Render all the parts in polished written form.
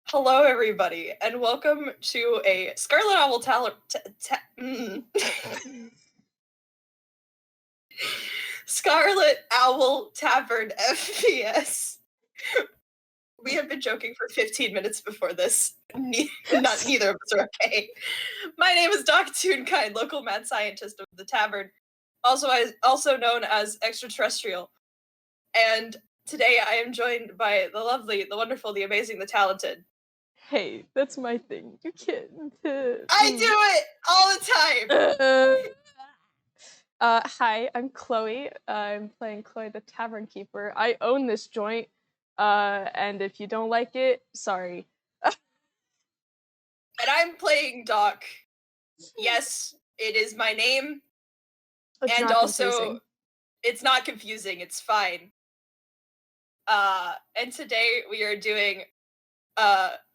Hello, everybody, and welcome to a Scarlet Owl Scarlet Owl Tavern FPS. We have been joking for 15 minutes before this. Neither of us are okay. My name is Doc Toonkind, local mad scientist of the tavern, also known as extraterrestrial. And today I am joined by the lovely, the wonderful, the amazing, the talented. Hey, that's my thing. You can't. I do it all the time. Hi, I'm Chloe. I'm playing Chloe the Tavern Keeper. I own this joint. And if you don't like it, sorry. And I'm playing Doc. Yes, it is my name. It's and not also, confusing. It's not confusing. It's fine. And today we are doing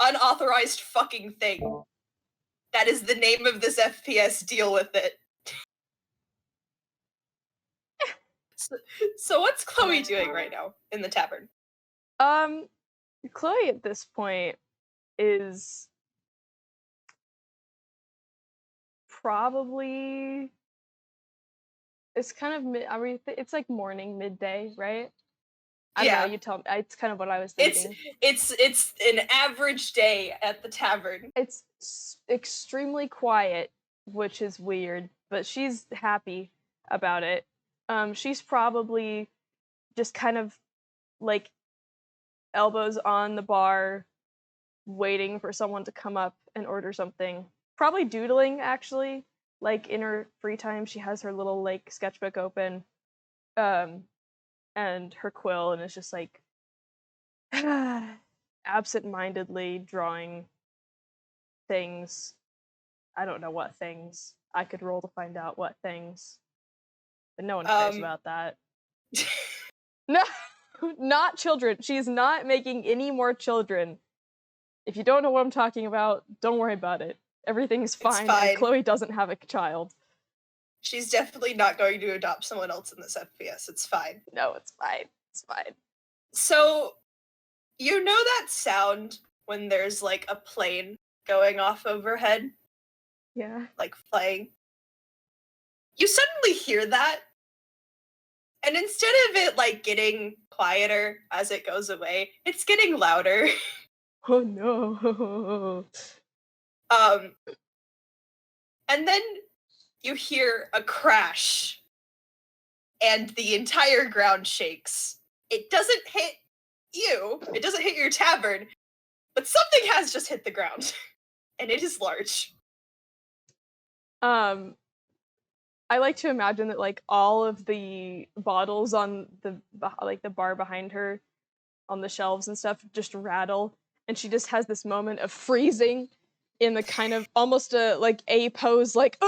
unauthorized fucking thing. That is the name of this FPS. Deal with it. So what's Chloe doing right now in the tavern? Chloe at this point is probably. It's kind of it's like morning, midday, right? I don't know, you tell me. It's kind of what I was thinking. It's an average day at the tavern. It's extremely quiet, which is weird, but she's happy about it. She's probably just kind of like elbows on the bar, waiting for someone to come up and order something. Probably doodling, actually. Like in her free time, she has her little like sketchbook open, and her quill, and it's just like absent-mindedly drawing things. I don't know what things. I could roll to find out what things. But no one cares about that. No, not children. She's not making any more children. If you don't know what I'm talking about, don't worry about it. Everything's fine. And Chloe doesn't have a child. She's definitely not going to adopt someone else in this FPS. It's fine. No, it's fine. It's fine. So, you know that sound when there's like a plane going off overhead? Yeah. Like flying. You suddenly hear that, and instead of it like getting quieter as it goes away, it's getting louder. Oh no. And then you hear a crash, and the entire ground shakes. It doesn't hit you, it doesn't hit your tavern, but something has just hit the ground, and it is large. I like to imagine that like all of the bottles on the bar behind her on the shelves and stuff just rattle, and she just has this moment of freezing in the kind of almost a like a pose, like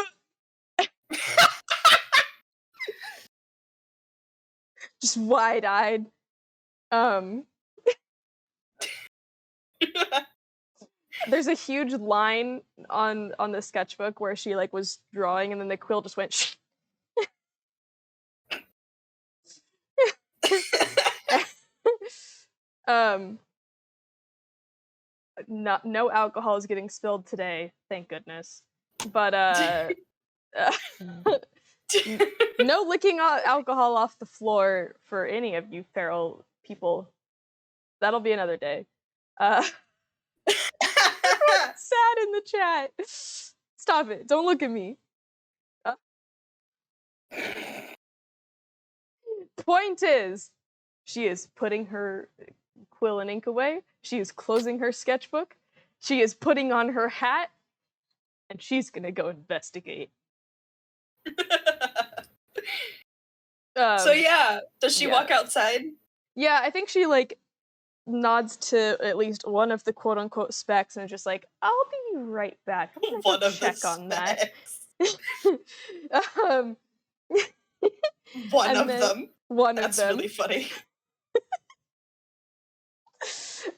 just wide-eyed. There's a huge line on the sketchbook where she like was drawing, and then the quill just went shh. No alcohol is getting spilled today, thank goodness. But no licking alcohol off the floor for any of you feral people. That'll be another day. Sad in the chat. Stop it. Don't look at me. Point is, she is putting her quill and ink away. She is closing her sketchbook. She is putting on her hat. And she's gonna go investigate. So yeah, does she walk outside? Yeah, I think she like nods to at least one of the quote-unquote specs and is just like, I'll be right back. I'm gonna go check on that. One of them. That's really funny.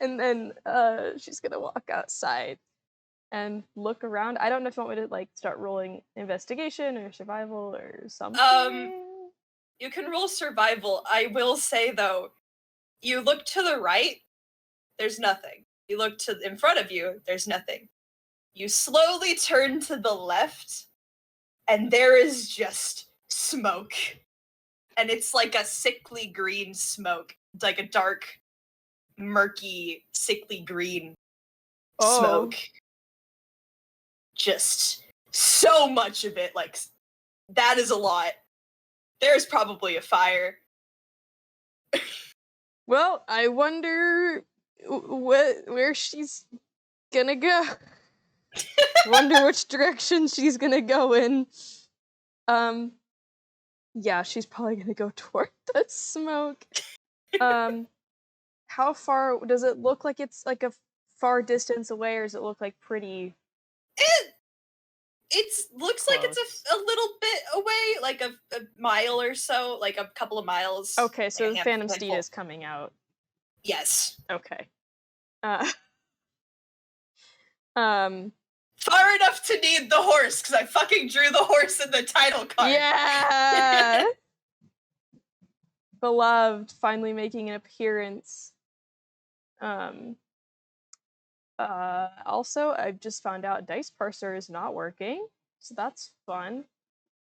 And then she's gonna walk outside and look around. I don't know if you want me to like start rolling investigation or survival or something. You can roll survival. I will say though, you look to the right, there's nothing. You look in front of you, there's nothing. You slowly turn to the left, and there is just smoke. And it's like a sickly green smoke. It's like a dark, murky, sickly green smoke. Just so much of it, like, that is a lot. There's probably a fire. Well, I wonder where she's gonna go. Wonder which direction she's gonna go in. Yeah, she's probably gonna go toward the smoke. How far does it look like? It's like a far distance away, or does it look like pretty? It looks like it's a little bit away, like a mile or so, like a couple of miles. Okay, so the Phantom Steed is coming out. Yes. Okay. Far enough to need the horse, because I fucking drew the horse in the title card. Yeah! Beloved, finally making an appearance. Also, I've just found out Dice Parser is not working, so that's fun.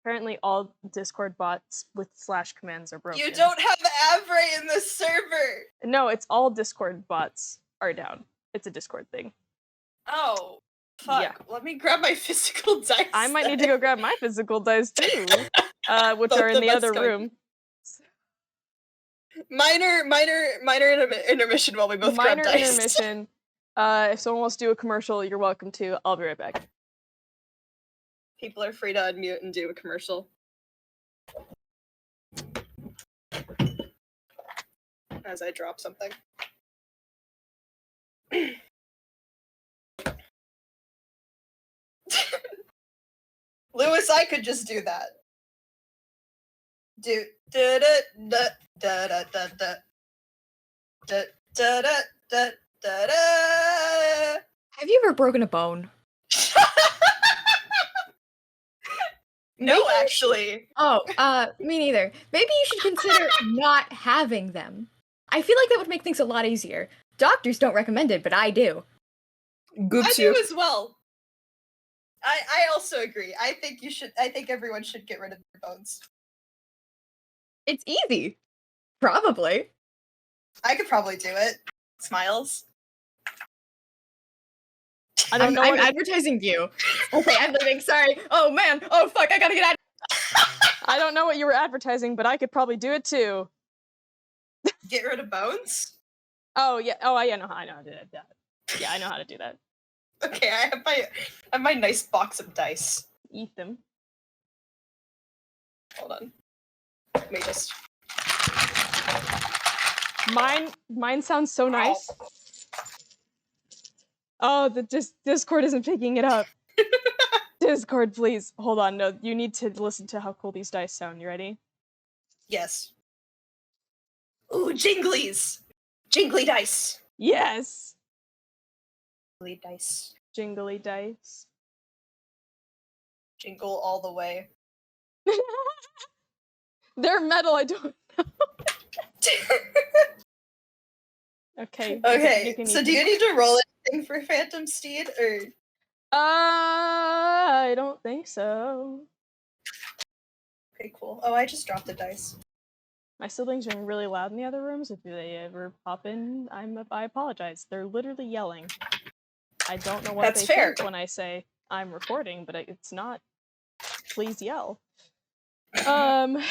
Apparently all Discord bots with / commands are broken. You don't have Avray in the server! No, it's all Discord bots are down. It's a Discord thing. Oh, fuck. Yeah. Let me grab my physical dice. I might need to go grab my physical dice too, which are in the other room. Minor intermission while we both grab dice. Minor intermission. If someone wants to do a commercial, you're welcome to. I'll be right back. People are free to unmute and do a commercial. As I drop something. Lewis, I could just do that. Do da da da da da da da da da da da da. Have you ever broken a bone? No, actually. Oh, me neither. Maybe you should consider not having them. I feel like that would make things a lot easier. Doctors don't recommend it, but I do. I do as well. I also agree. I think everyone should get rid of their bones. It's easy. Probably. I could probably do it. Smiles. I'm advertising you. Okay, I'm leaving. Sorry. Oh man. Oh fuck. I gotta get out. I don't know what you were advertising, but I could probably do it too. Get rid of bones? Oh yeah. Oh I know how to do that. Yeah, I know how to do that. Okay, I have my nice box of dice. Eat them. Hold on. Let me just. Mine sounds so nice. Oh, the Discord isn't picking it up. Discord, please. Hold on, no, you need to listen to how cool these dice sound. You ready? Yes. Ooh, jinglies! Jingly dice! Yes! Jingly dice. Jingly dice. Jingle all the way. They're metal, I don't know. Okay. Okay, so do you need to roll anything for Phantom Steed, or? I don't think so. Okay, cool. Oh, I just dropped the dice. My siblings are really loud in the other rooms. If they ever pop in, I apologize. They're literally yelling. I don't know what they think when I say I'm recording, but it's not. Please yell. I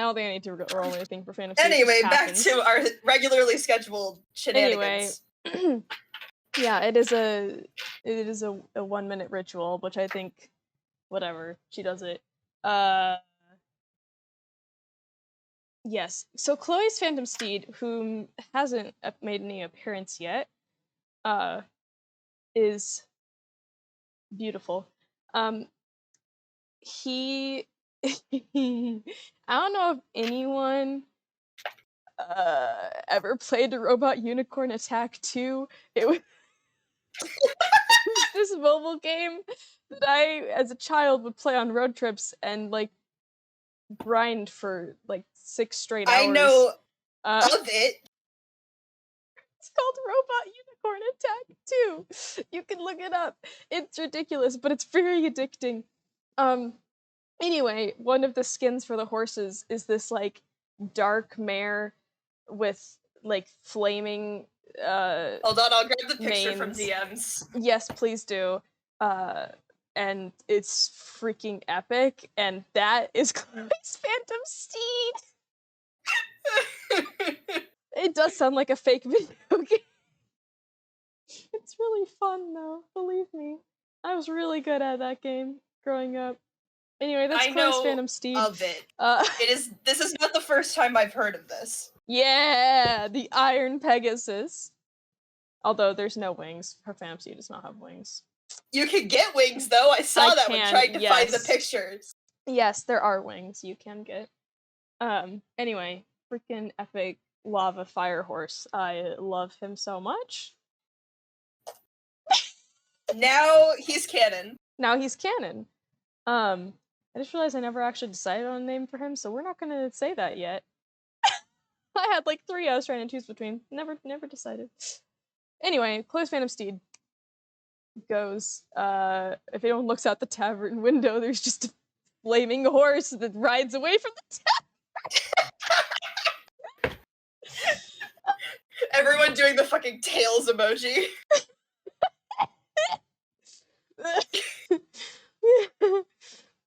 don't think I need to roll anything for Phantom Steed. Anyway, back to our regularly scheduled shenanigans. Anyway, yeah, it is a 1 minute ritual, which I think, whatever, she does it. Yes, so Chloe's Phantom Steed, whom hasn't made any appearance yet, is beautiful. He I don't know if anyone ever played a Robot Unicorn Attack 2. It was this mobile game that I, as a child, would play on road trips and like grind for like 6 straight hours. I know of it. called Robot Unicorn Attack 2. You can look it up. It's ridiculous, but it's very addicting. Anyway, one of the skins for the horses is this like dark mare with like flaming Hold on, I'll grab the picture from manes. DMs. Yes, please do. And it's freaking epic, and that is Chloe's Phantom Steed. It does sound like a fake video game. It's really fun though, believe me. I was really good at that game growing up. Anyway, that's Chloe's Phantom Steed. Of it. This is not the first time I've heard of this. Yeah, the Iron Pegasus. Although there's no wings. Her Phantom Steed does not have wings. You can get wings though. I saw that when trying to find the pictures. Yes, there are wings you can get. Anyway, freaking epic lava fire horse. I love him so much. Now he's canon. I just realized I never actually decided on a name for him, so we're not gonna say that yet. I had like 3 I was trying to choose between. Never decided. Anyway, Chloe's Phantom Steed goes, if anyone looks out the tavern window, there's just a flaming horse that rides away from the tavern. Everyone doing the fucking tails emoji.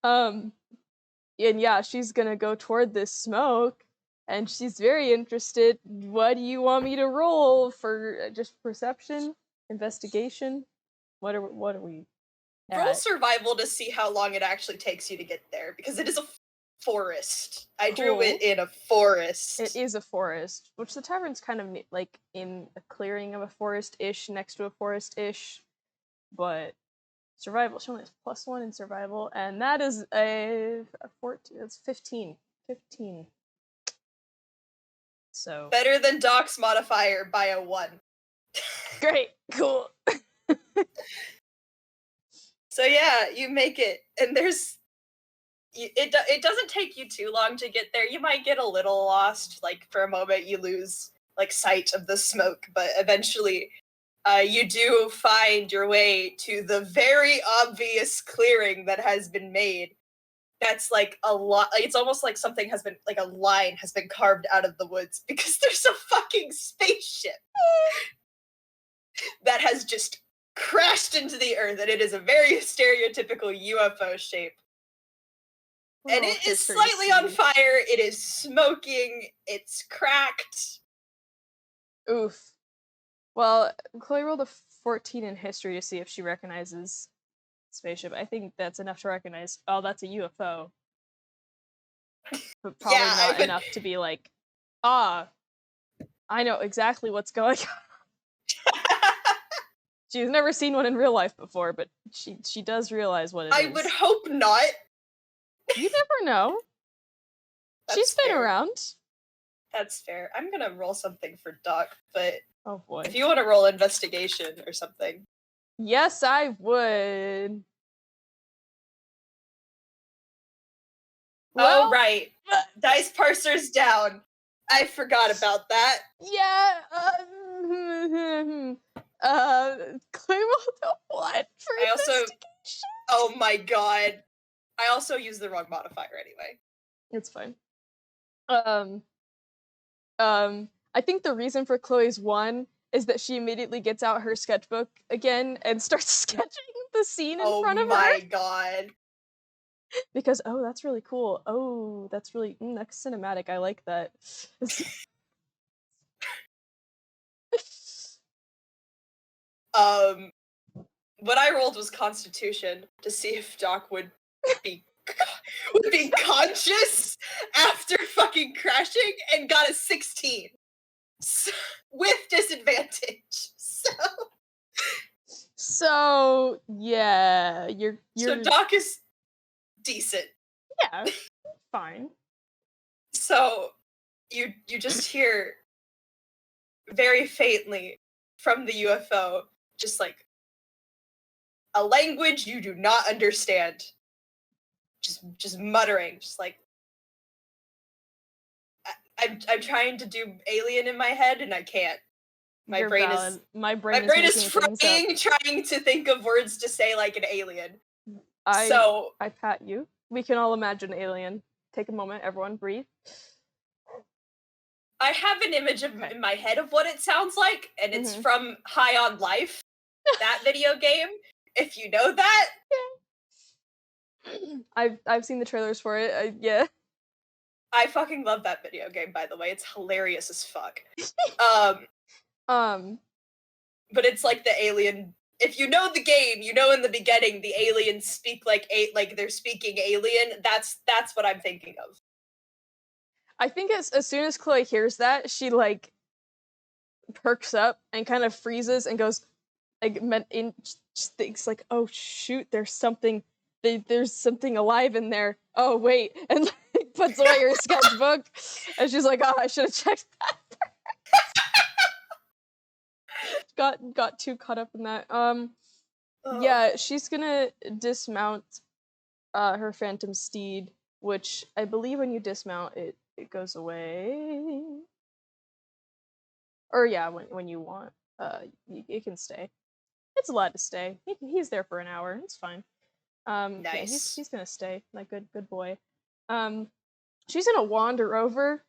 And yeah, she's gonna go toward this smoke, and she's very interested. What do you want me to roll for? Just perception, investigation? What are we? Roll survival to see how long it actually takes you to get there, because it is a forest. I drew it in a forest. It is a forest, which the tavern's kind of like in a clearing of a forest-ish, next to a forest-ish, but survival, she only has +1 in survival, and that is a 14, that's 15. 15. So. Better than Doc's modifier by a 1. Great, cool. So yeah, you make it, and it doesn't take you too long to get there. You might get a little lost, like for a moment you lose like sight of the smoke, but eventually you do find your way to the very obvious clearing that has been made. That's like a lot. It's almost like something has been, like a line has been carved out of the woods, because there's a fucking spaceship that has just crashed into the earth, and it is a very stereotypical UFO shape. And it is slightly on fire. It is smoking. It's cracked. Oof. Well, Chloe rolled a 14 in history to see if she recognizes spaceship. I think that's enough to recognize, oh, that's a UFO. But probably not enough to be like, I know exactly what's going on. She's never seen one in real life before, but she does realize what it is. I would hope not. You never know. She's been around. That's fair. I'm gonna roll something for Doc, but oh boy. If you want to roll investigation or something. Yes, I would. Well, oh, right. Dice parser's down. I forgot about that. Yeah. Clay rolled a 1 for investigation. Oh my god. I also used the wrong modifier anyway. It's fine. I think the reason for Chloe's 1 is that she immediately gets out her sketchbook again and starts sketching the scene in front of her. Oh my god. Because, oh, that's really cool. Oh, that's really, that's cinematic. I like that. What I rolled was Constitution to see if Doc would be conscious after fucking crashing, and got a 16 with disadvantage. So yeah, you're so Doc is decent. Yeah, fine. So you just hear very faintly from the UFO, just like a language you do not understand. Just muttering, just like I'm trying to do alien in my head and I can't. My You're brain valid. is My brain is making things up. frying, trying to think of words to say like an alien. I pat you. We can all imagine alien. Take a moment, everyone, breathe. I have an image in my head of what it sounds like, and it's from High on Life, that video game. If you know that, I've seen the trailers for it. Yeah. I fucking love that video game. By the way, it's hilarious as fuck. But it's like the alien. If you know the game, you know in the beginning the aliens speak like they're speaking alien. That's what I'm thinking of. I think as soon as Chloe hears that, she like perks up and kind of freezes and goes like thinks like, oh shoot, there's something alive in there. Oh wait, and like puts away her sketchbook, and she's like, oh, I should have checked that. got too caught up in that. Yeah, she's gonna dismount her phantom steed, which I believe when you dismount it goes away. Or yeah, when you want, it can stay. It's allowed to stay. He's there for an hour. It's fine. Nice. Yeah, he's gonna stay. Like good boy. She's gonna wander over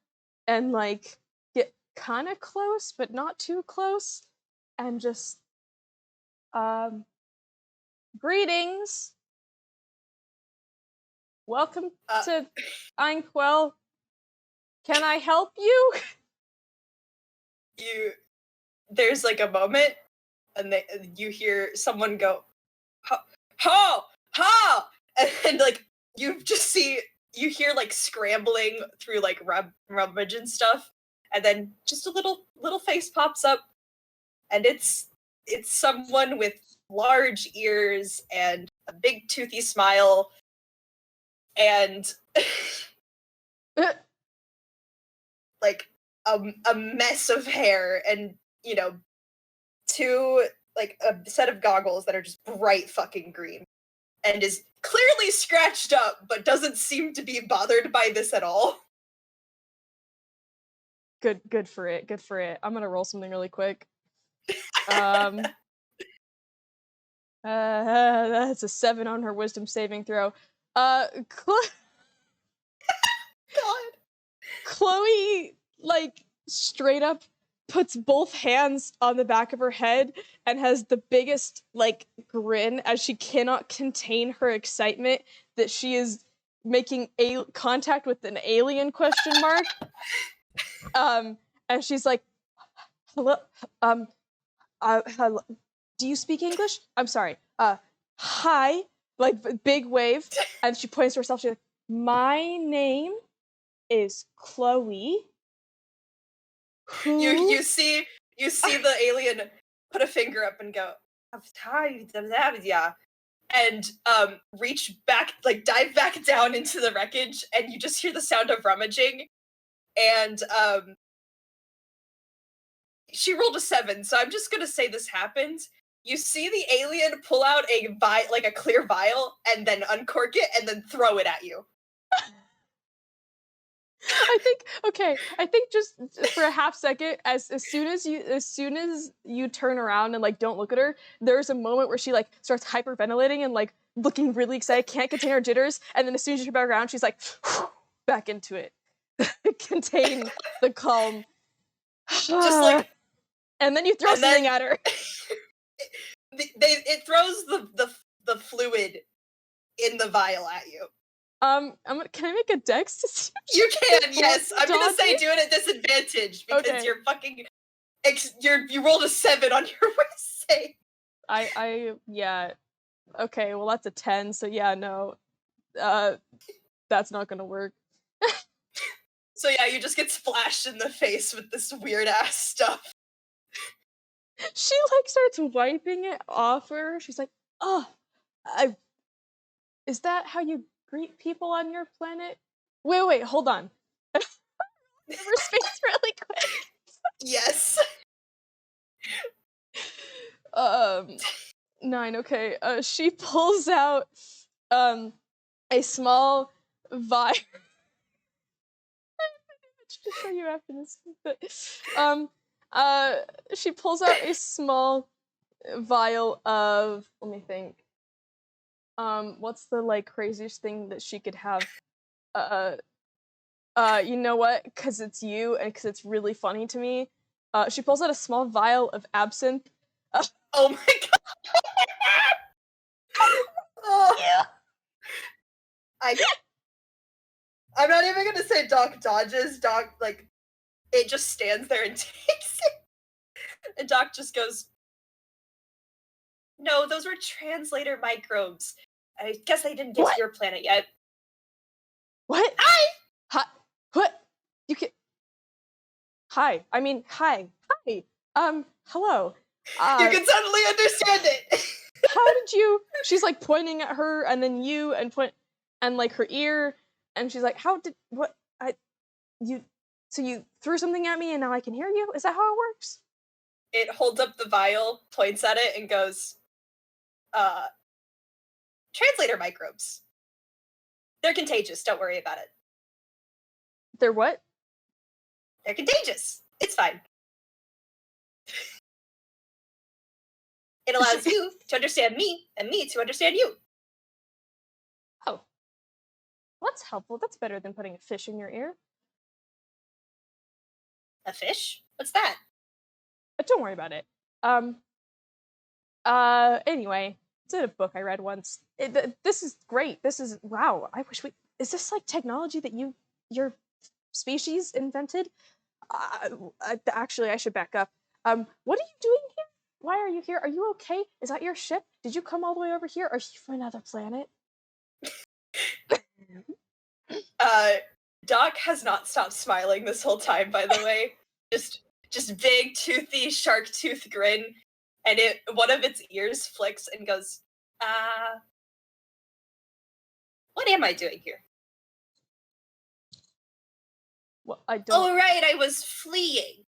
and like get kind of close, but not too close, and just greetings. Welcome to Einquell. Can I help you? There's like a moment, and you hear someone go, "Ha, ha!" and like you hear like scrambling through like rummage and stuff, and then just a little face pops up, and it's someone with large ears and a big toothy smile, and like a mess of hair, and two like a set of goggles that are just bright fucking green, and is clearly scratched up but doesn't seem to be bothered by this at all. Good for it. I'm gonna roll something really quick. That's a 7 on her wisdom saving throw. God. Chloe, like, straight up puts both hands on the back of her head and has the biggest, like, grin as she cannot contain her excitement that she is making contact with an alien ? And she's like, hello, hello, do you speak English? I'm sorry. Hi, like, big wave, and she points to herself, she's like, my name is Chloe. Who? You see the alien put a finger up and go, yeah, and reach back, like dive back down into the wreckage, and you just hear the sound of rummaging, and she rolled a 7, so I'm just gonna say this happened. You see the alien pull out a clear vial and then uncork it and then throw it at you. I think just for a half second, as soon as you turn around and like don't look at her, there's a moment where she like starts hyperventilating and like looking really excited, can't contain her jitters, and then as soon as you turn back around, she's like back into it. Contain the calm. Just like, and then you throw something at her. It throws the fluid in the vial at you. Can I make a dex to see? You can, yes. I'm gonna say do it at disadvantage because you're fucking. You rolled a 7 on your worst save. Yeah. Okay, well that's a 10, so yeah, no. That's not gonna work. So yeah, you just get splashed in the face with this weird ass stuff. She like starts wiping it off her. She's like, oh, is that how you greet people on your planet? Wait, hold on. Remember space really quick. Yes. 9, okay. She pulls out a small vial. To show you after this. She pulls out a small vial of, let me think. What's the like craziest thing that she could have? You know what? Because it's you and because it's really funny to me. She pulls out a small vial of absinthe. Oh my god! Oh. Yeah. I'm not even gonna say Doc dodges. Doc, like, it just stands there and takes it. And Doc just goes, no, those were translator microbes. I guess they didn't get to your planet yet. What? Hi! What? You can... Hi. I mean, hi. Hi. Hello. You can suddenly understand it! How did you... She's, like, pointing at her, and then you, and like, her ear, and she's like, how did... What? So you threw something at me, and now I can hear you? Is that how it works? It holds up the vial, points at it, and goes, translator microbes. They're contagious, don't worry about it. They're what? They're contagious. It's fine. It allows you to understand me, and me to understand you. Oh. Well, that's helpful. That's better than putting a fish in your ear. A fish? What's that? But don't worry about it. Anyway, it's in a book I read once. This is great. This is, wow. I wish is this like technology that your species invented? Actually, I should back up. What are you doing here? Why are you here? Are you okay? Is that your ship? Did you come all the way over here? Are you from another planet? Doc has not stopped smiling this whole time, by the way. Just big, toothy, shark tooth grin, and one of its ears flicks and goes, what am I doing here? Well, I don't... Oh, right, I was fleeing.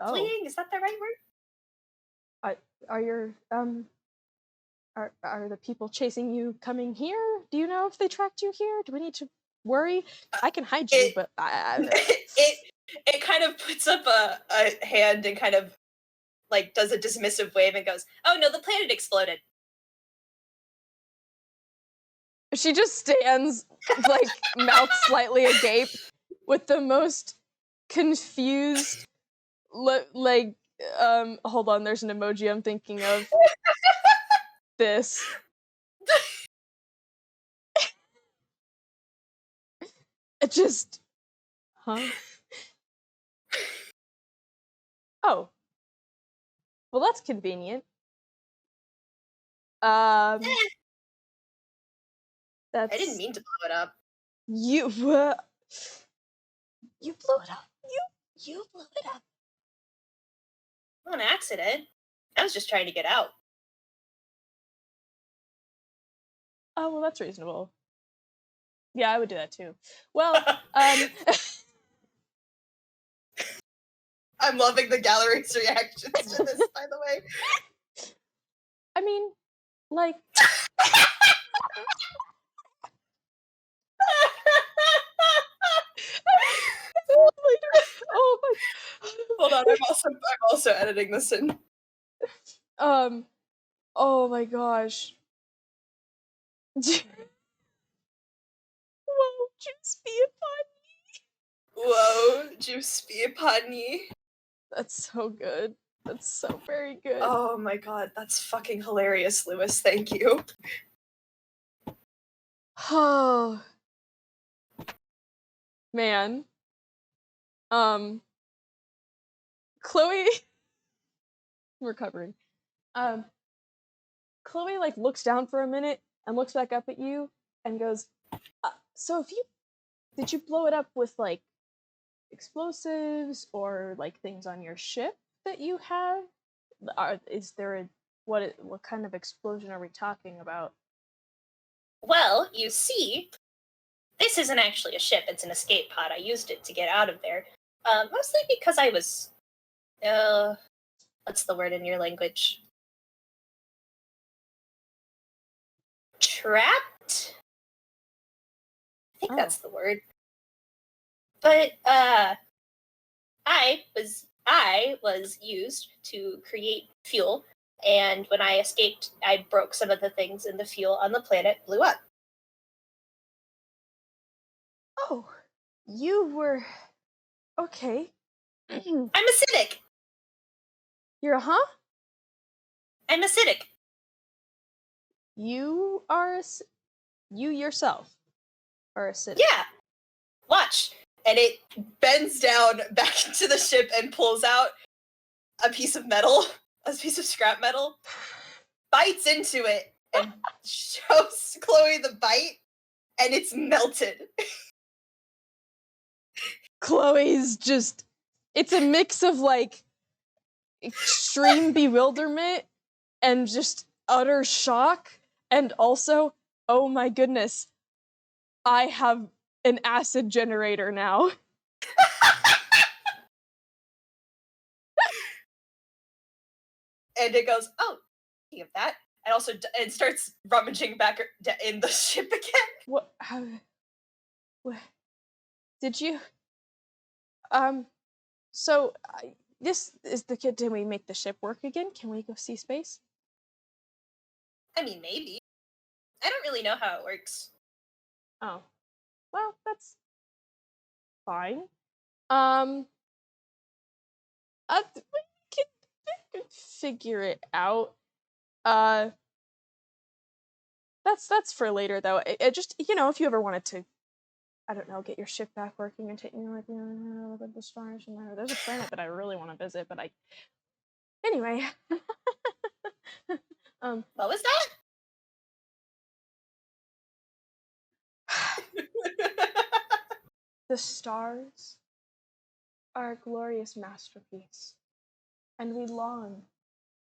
Oh. Fleeing? Is that the right word? Are your, are the people chasing you coming here? Do you know if they tracked you here? Do we need to worry? I can hide you, but it kind of puts up a hand and kind of like does a dismissive wave and goes, oh no, the planet exploded. She just stands, like, mouth slightly agape, with the most confused, like, hold on, there's an emoji I'm thinking of. This. It just... Huh? Oh. Well, that's convenient. That's... I didn't mean to blow it up. You blew it up. You blew it up. On accident. I was just trying to get out. Oh, well, that's reasonable. Yeah, I would do that too. Well, I'm loving the gallery's reactions to this, by the way. I mean, like... Oh my... Hold on, I'm also editing this in. Oh my gosh. Whoa, juice be upon me. Whoa, juice be upon ye. That's so good. That's so very good. Oh my god, that's fucking hilarious, Lewis. Thank you. Oh. Man. Chloe... I'm recovering. Chloe, like, looks down for a minute and looks back up at you and goes, so did you blow it up with, like, explosives or, like, things on your ship that you have? Is there what kind of explosion are we talking about? Well, you see, this isn't actually a ship, it's an escape pod. I used it to get out of there. Mostly because I was, what's the word in your language? Trapped? I think that's the word. But, I was I was used to create fuel, and when I escaped, I broke some of the things, and the fuel on the planet blew up. Oh, you were okay. I'm acidic. You're I'm acidic. You are you yourself are acidic. Yeah. Watch. And it bends down back into the ship and pulls out a piece of metal, a piece of scrap metal, bites into it, and shows Chloe the bite, and it's melted. Chloe's just, it's a mix of like extreme bewilderment and just utter shock, and also, oh my goodness, I have an acid generator now. And it goes, oh, speaking of that, and also it starts rummaging back in the ship again. What? How? What? Did you? So this is the kid. Did we make the ship work again? Can we go see space? I mean, maybe. I don't really know how it works. Oh, well, that's fine. We can figure it out. That's for later though. It just, you know, if you ever wanted to, I don't know, get your ship back working and take me like, look at the stars and there's a planet that I really want to visit, but anyway. What was that? The stars are a glorious masterpiece, and we long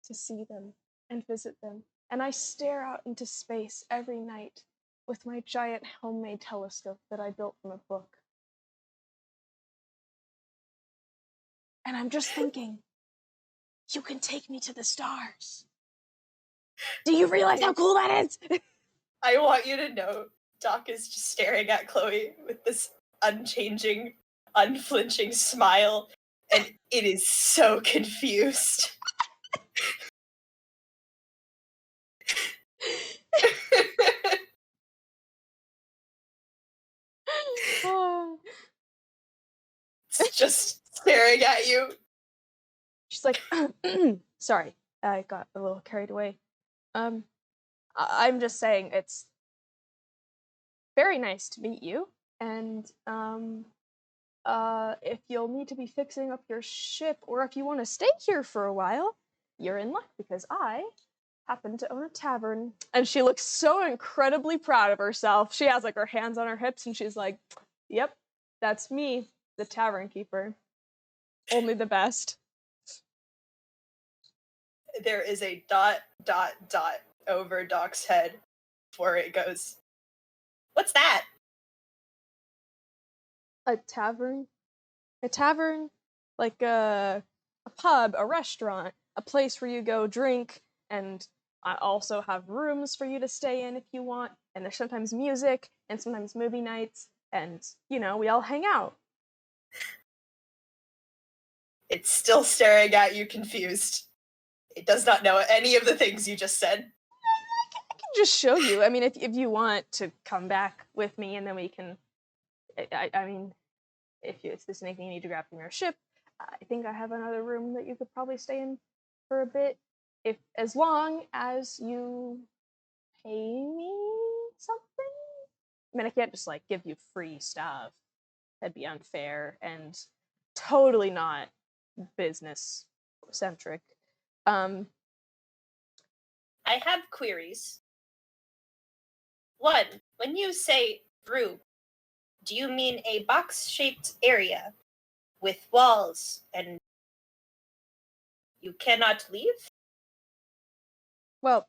to see them and visit them. And I stare out into space every night with my giant homemade telescope that I built from a book. And I'm just thinking, you can take me to the stars. Do you realize how cool that is? I want you to know, Doc is just staring at Chloe with this unchanging, unflinching smile, and it is so confused. It's just staring at you. She's like, sorry, I got a little carried away. I'm just saying, it's very nice to meet you, and if you'll need to be fixing up your ship, or if you want to stay here for a while, you're in luck, because I happen to own a tavern. And she looks so incredibly proud of herself. She has like her hands on her hips, and she's like, yep, that's me, the tavern keeper. Only the best. There is a ... over Doc's head before it goes, what's that? A tavern? A tavern, like a pub, a restaurant, a place where you go drink, and I also have rooms for you to stay in if you want, and there's sometimes music, and sometimes movie nights, and, you know, we all hang out. It's still staring at you, confused. It does not know any of the things you just said. I can just show you. I mean, if you want to come back with me, and then we can, I mean, if there's anything you need to grab from your ship, I think I have another room that you could probably stay in for a bit, as long as you pay me something. I mean, I can't just like give you free stuff. That'd be unfair and totally not business centric. I have queries. One, when you say room, do you mean a box-shaped area with walls and you cannot leave? Well,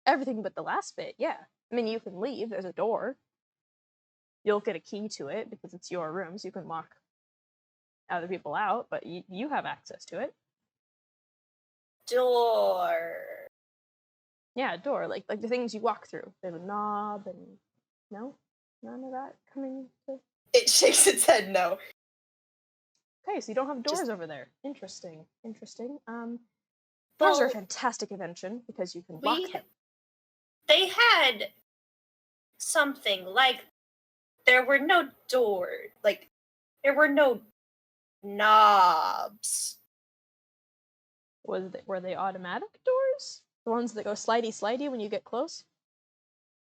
everything but the last bit, yeah. I mean, you can leave. There's a door. You'll get a key to it because it's your room, so you can lock other people out, but you have access to it. Door. Yeah, door. Like the things you walk through. There's a knob and... No? None of that coming to... It shakes its head no. Okay, so you don't have doors Just- over there. Interesting. Doors are a Well, fantastic invention because you can lock them. they had something like there were no doors, like there were no knobs. Were they automatic doors? The ones that go slidey slidey when you get close?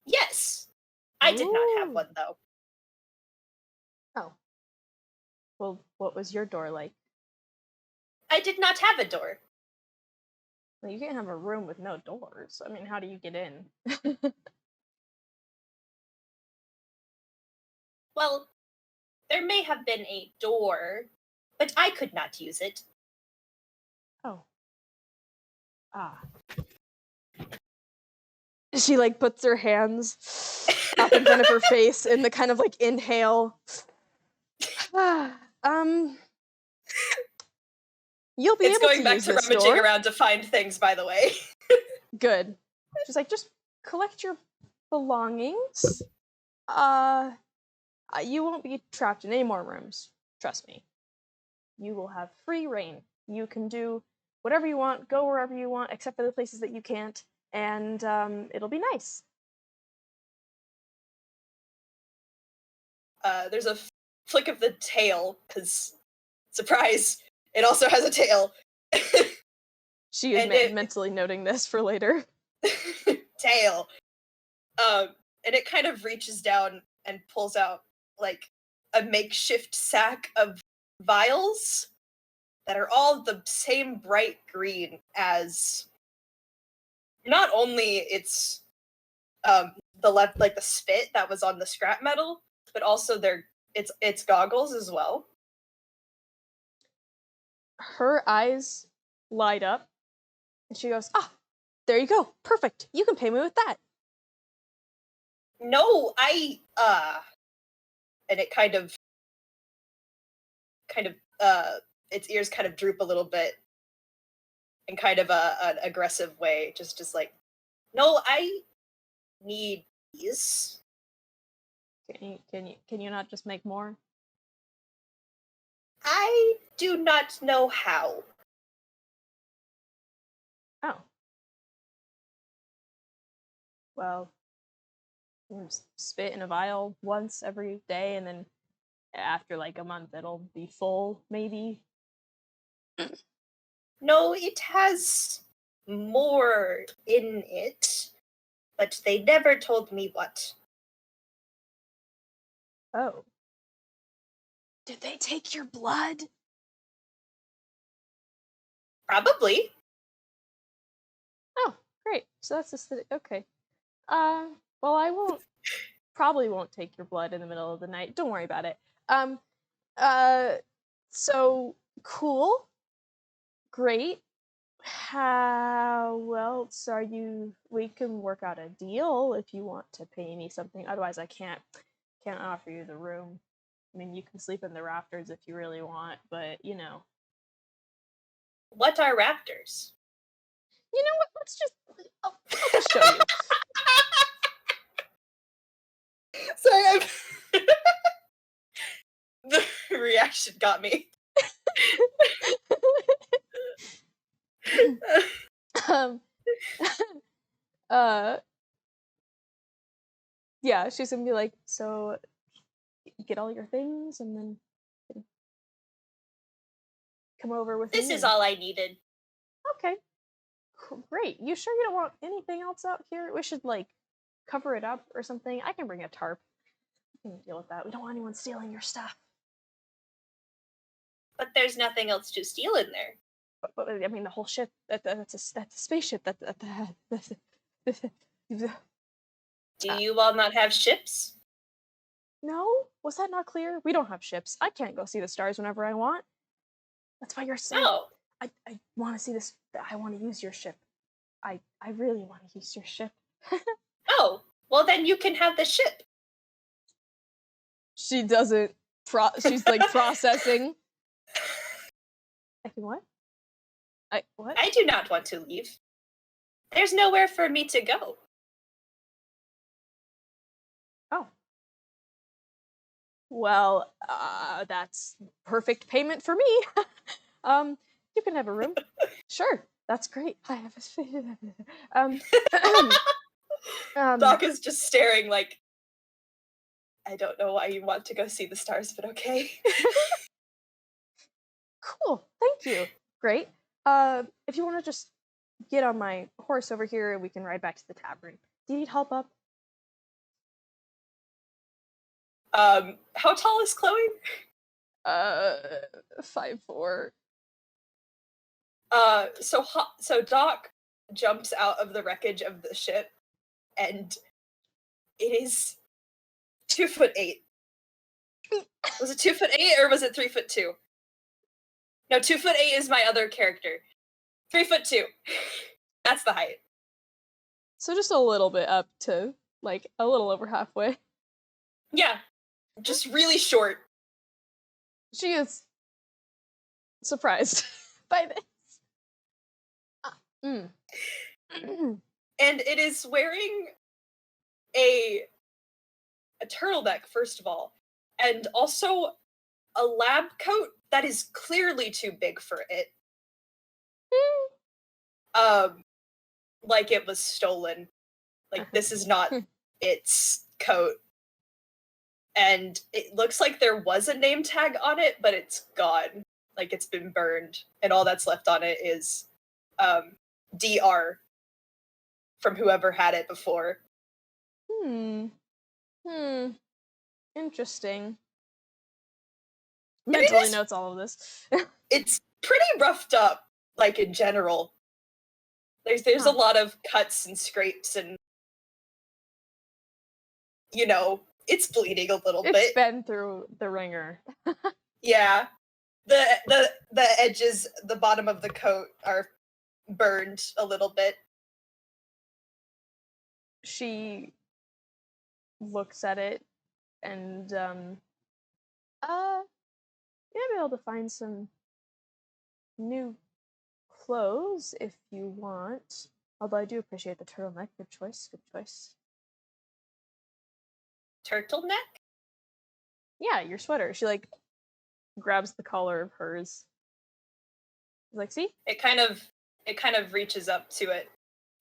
Yes. I did not have Ooh. one though. Oh. Well, what was your door like? I did not have a door. Well, you can't have a room with no doors. I mean, how do you get in? Well, there may have been a door, but I could not use it. Oh. Ah. She like puts her hands up in front of her face in the kind of like inhale. You'll be It's able going to back use to this rummaging door. around to find things, by the way. Good. She's like, just collect your belongings. You won't be trapped in any more rooms. Trust me. You will have free reign. You can do whatever you want, go wherever you want, except for the places that you can't, and it'll be nice. There's a flick of the tail, because, surprise, it also has a tail. She is mentally noting this for later. Tail. And it kind of reaches down and pulls out, like, a makeshift sack of vials that are all the same bright green as not only its the left, like the spit that was on the scrap metal, but also its goggles as well. Her eyes light up, and she goes, "Ah, there you go. Perfect. You can pay me with that." No, and it kind of its ears kind of droop a little bit in kind of an aggressive way, just like, no, I need these. Can you not just make more? I do not know how. Oh. Well, you just spit in a vial once every day, and then after like a month it'll be full, maybe. No, it has more in it, but they never told me what. Oh. Did they take your blood? Probably. Oh, great. So that's aesthetic. Okay. Well, probably won't take your blood in the middle of the night. Don't worry about it. So cool. Great. How else are you? We can work out a deal if you want to pay me something. Otherwise, I can't offer you the room. I mean, you can sleep in the rafters if you really want, but you know. What are raptors? You know what? I'll just show you. Sorry, the reaction got me. um, yeah, she's gonna be like, so get all your things and then come over with This me. is all I needed. Okay, great. You sure you don't want anything else out here? We should like cover it up or something. I can bring a tarp. We can deal with that. We don't want anyone stealing your stuff. But there's nothing else to steal in there. But I mean, the whole ship. That's a spaceship. Do you all not have ships? No, was that not clear? We don't have ships. I can't go see the stars whenever I want. That's why you're saying. No. I want to see this. I want to use your ship. I really want to use your ship. Oh, well then you can have the ship. She doesn't. She's like processing. I can what? What? I do not want to leave. There's nowhere for me to go. Oh. Well, that's perfect payment for me. You can have a room. Sure, that's great. I have a Doc is just staring like, I don't know why you want to go see the stars, but okay. Cool. Thank you. Great. If you want to just get on my horse over here, and we can ride back to the tavern. Do you need help up? How tall is Chloe? 5'4". So Doc jumps out of the wreckage of the ship, and it is 2'8". Was it 2'8" or was it 3'2"? No, 2'8" is my other character. 3'2". That's the height. So just a little bit up to like a little over halfway. Yeah, just really short. She is surprised by this. And it is wearing a turtleneck, first of all, and also a lab coat that is clearly too big for it. Like it was stolen. Like this is not its coat. And it looks like there was a name tag on it, but it's gone. Like it's been burned, and all that's left on it is DR from whoever had it before. Interesting. I mean, Mentally notes all of this. It's pretty roughed up, like in general. There's a lot of cuts and scrapes, and you know, it's bleeding a little bit. It's been through the ringer. Yeah. The edges, the bottom of the coat are burned a little bit. She looks at it and you might be able to find some new clothes if you want. Although I do appreciate the turtleneck. Good choice, good choice. Turtleneck? Yeah, your sweater. She like grabs the collar of hers. Like, see? It kind of reaches up to it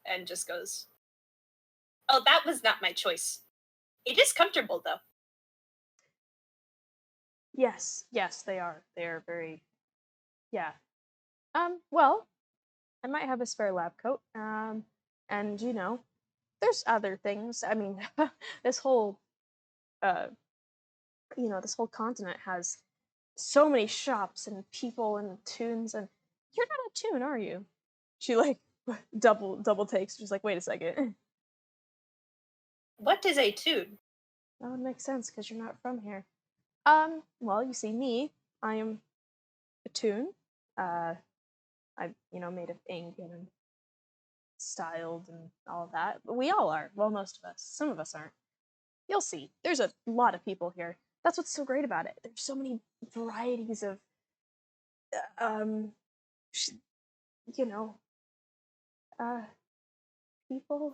and just goes, "Oh, that was not my choice. It is comfortable though." Yes, they are. They are very, yeah. Well, I might have a spare lab coat. And you know, there's other things. I mean, this whole, this whole continent has so many shops and people and tunes, and you're not a tune, are you? She like double takes. She's like, wait a second. What is a tune? That would make sense because you're not from here. Well, you see, me, I am a tune. I'm, made of ink and styled and all of that. But we all are. Well, most of us. Some of us aren't. You'll see. There's a lot of people here. That's what's so great about it. There's so many varieties of, you know, people.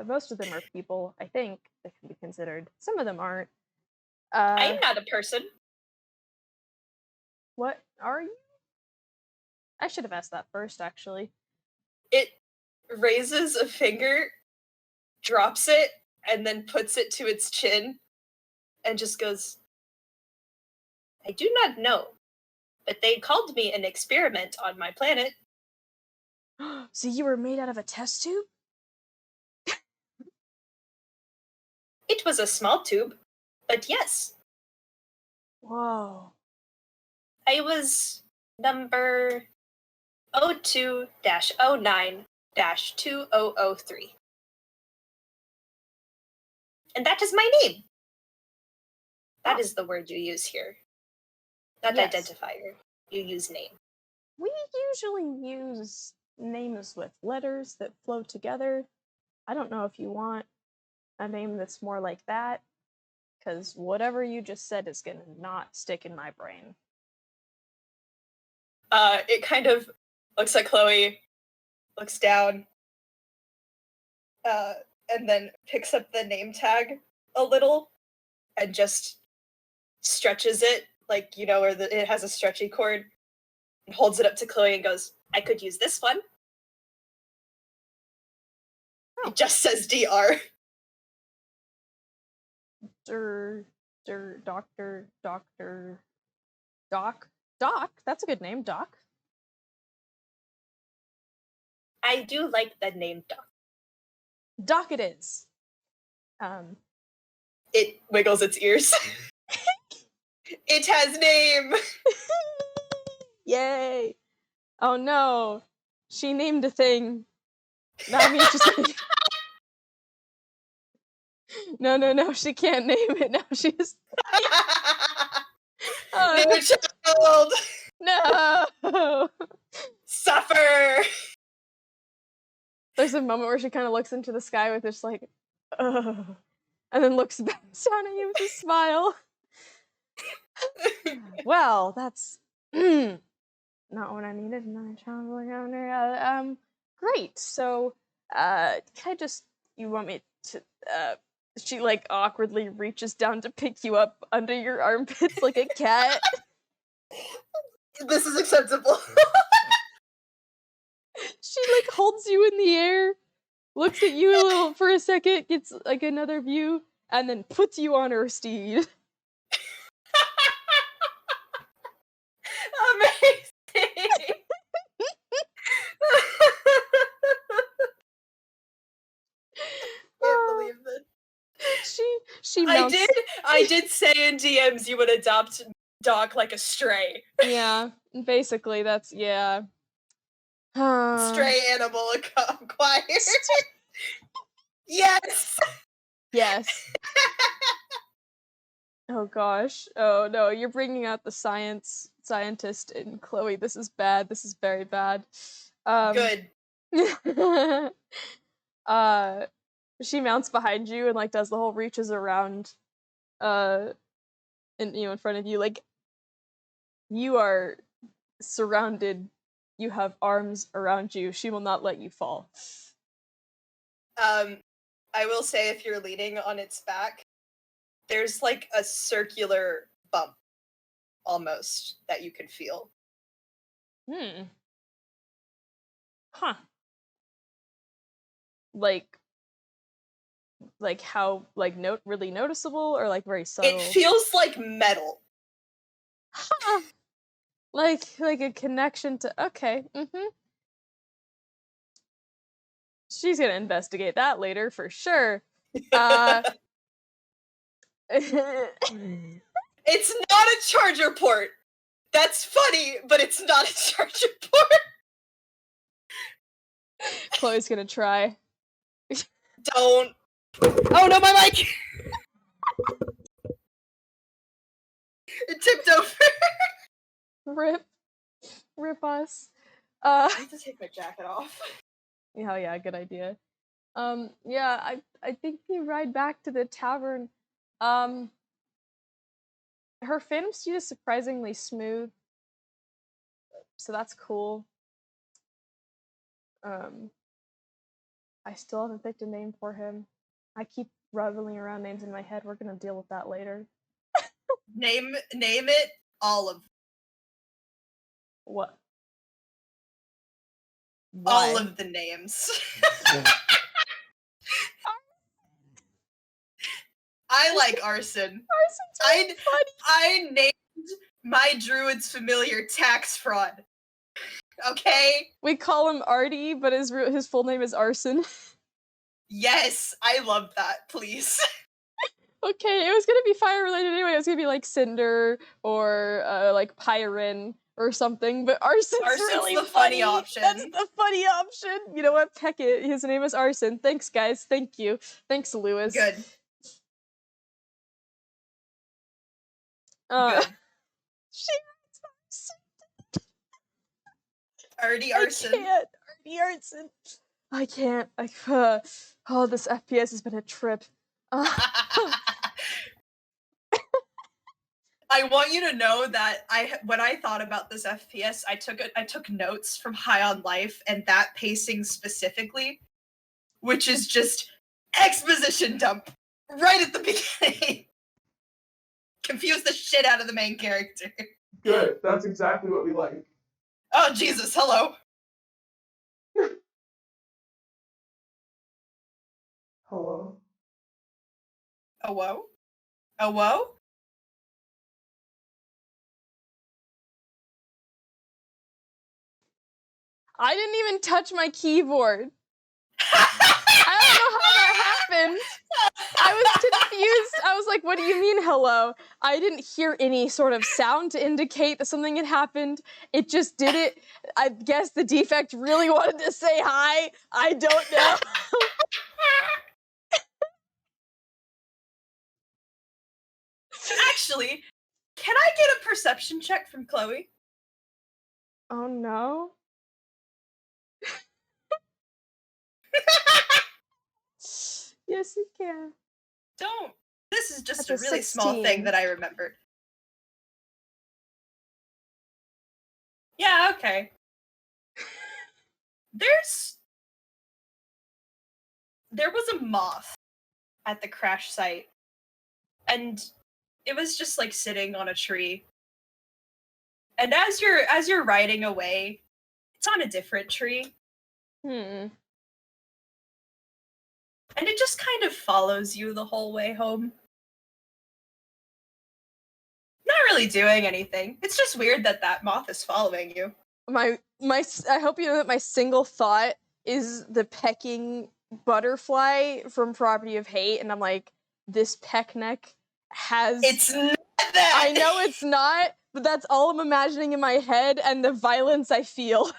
Most of them are people, I think, that can be considered. Some of them aren't. I'm not a person. What are you? I should have asked that first, actually. It raises a finger, drops it, and then puts it to its chin, and just goes, "I do not know, but they called me an experiment on my planet." So you were made out of a test tube? It was a small tube, but yes. Whoa. I was number 02-09-2003. And that is my name. That is the word you use here. Not Yes. identifier. You use name. We usually use names with letters that flow together. I don't know if you want a name that's more like that, because whatever you just said is gonna not stick in my brain. It kind of looks at Chloe, looks down, and then picks up the name tag a little and just stretches it, like, you know, where it has a stretchy cord, and holds it up to Chloe and goes, I could use this one. Oh. It just says DR. Doc. That's a good name, Doc. I do like the name Doc. Doc it is. It wiggles its ears. It has name! Yay! Oh no! She named a thing. That means she's gonna... No, she can't name it. Now she's... Name a child! No! Suffer! There's a moment where she kind of looks into the sky with this like, ugh, and then looks back down at you with a smile. Well, that's not what I needed. Another child. Great. So, can I just? You want me to? She like awkwardly reaches down to pick you up under your armpits like a cat. This is acceptable. She like holds you in the air, looks at you a little for a second, gets like another view, and then puts you on her steed. Amazing. Can't believe this. She mounts... I did say in DMs you would adopt Doc like a stray. Yeah, basically that's yeah. Stray animal acquired. Yes. Yes. Oh gosh. Oh no, you're bringing out the scientist in Chloe. This is bad. This is very bad. Good. She mounts behind you and like does the whole reaches around in front of you. Like you are surrounded. You have arms around you. She will not let you fall. I will say if you're leaning on its back, there's like a circular bump almost that you can feel. Huh. Like how really noticeable or like very subtle? It feels like metal. Huh. Like a connection to okay. She's gonna investigate that later for sure. It's not a charger port. That's funny, but it's not a charger port. Chloe's gonna try. Don't. Oh no, my mic! It tipped over. Rip us. I need to take my jacket off. Yeah, good idea. Yeah, I think you ride back to the tavern. Her phantom steed is surprisingly smooth, so that's cool. I still haven't picked a name for him. I keep reveling around names in my head. We're gonna deal with that later. Name it Olive. What? All of the names. I like Arson. Arson's really funny. I named my druid's familiar tax fraud. Okay? We call him Artie, but his full name is Arson. Yes, I love that, please. Okay, it was gonna be fire related anyway. It was gonna be like Cinder or like Pyrin or something, but Arson's really the funny option. That's the funny option. You know what? Peck it. His name is Arson. Thanks, guys. Thank you. Thanks, Lewis. Good. Good. Artie Arson. Artie Arson. I can't. Oh, this FPS has been a trip. I want you to know that when I thought about this FPS, I took notes from High on Life and that pacing specifically, which is just Exposition dump right at the beginning. Confuse the shit out of the main character. Good. That's exactly what we like. Oh, Jesus, hello. Hello. A whoa? A whoa? I didn't even touch my keyboard. I don't know how that happened. I was confused. I was like, what do you mean, hello? I didn't hear any sort of sound to indicate that something had happened. It just did it. I guess the defect really wanted to say hi. I don't know. Actually, can I get a perception check from Chloe? Oh no. Yes, you can. Don't. This is just That's a a really small 16. thing that I remembered. Yeah, okay. There was a moth at the crash site, and it was just like sitting on a tree. And as you're riding away, it's on a different tree, Hmm. and it just kind of follows you the whole way home. Not really doing anything. It's just weird that that moth is following you. I hope you know that my single thought is the pecking butterfly from Property of Hate, and I'm like, this peck neck has. It's not that. I know it's not, but that's all I'm imagining in my head, and the violence I feel.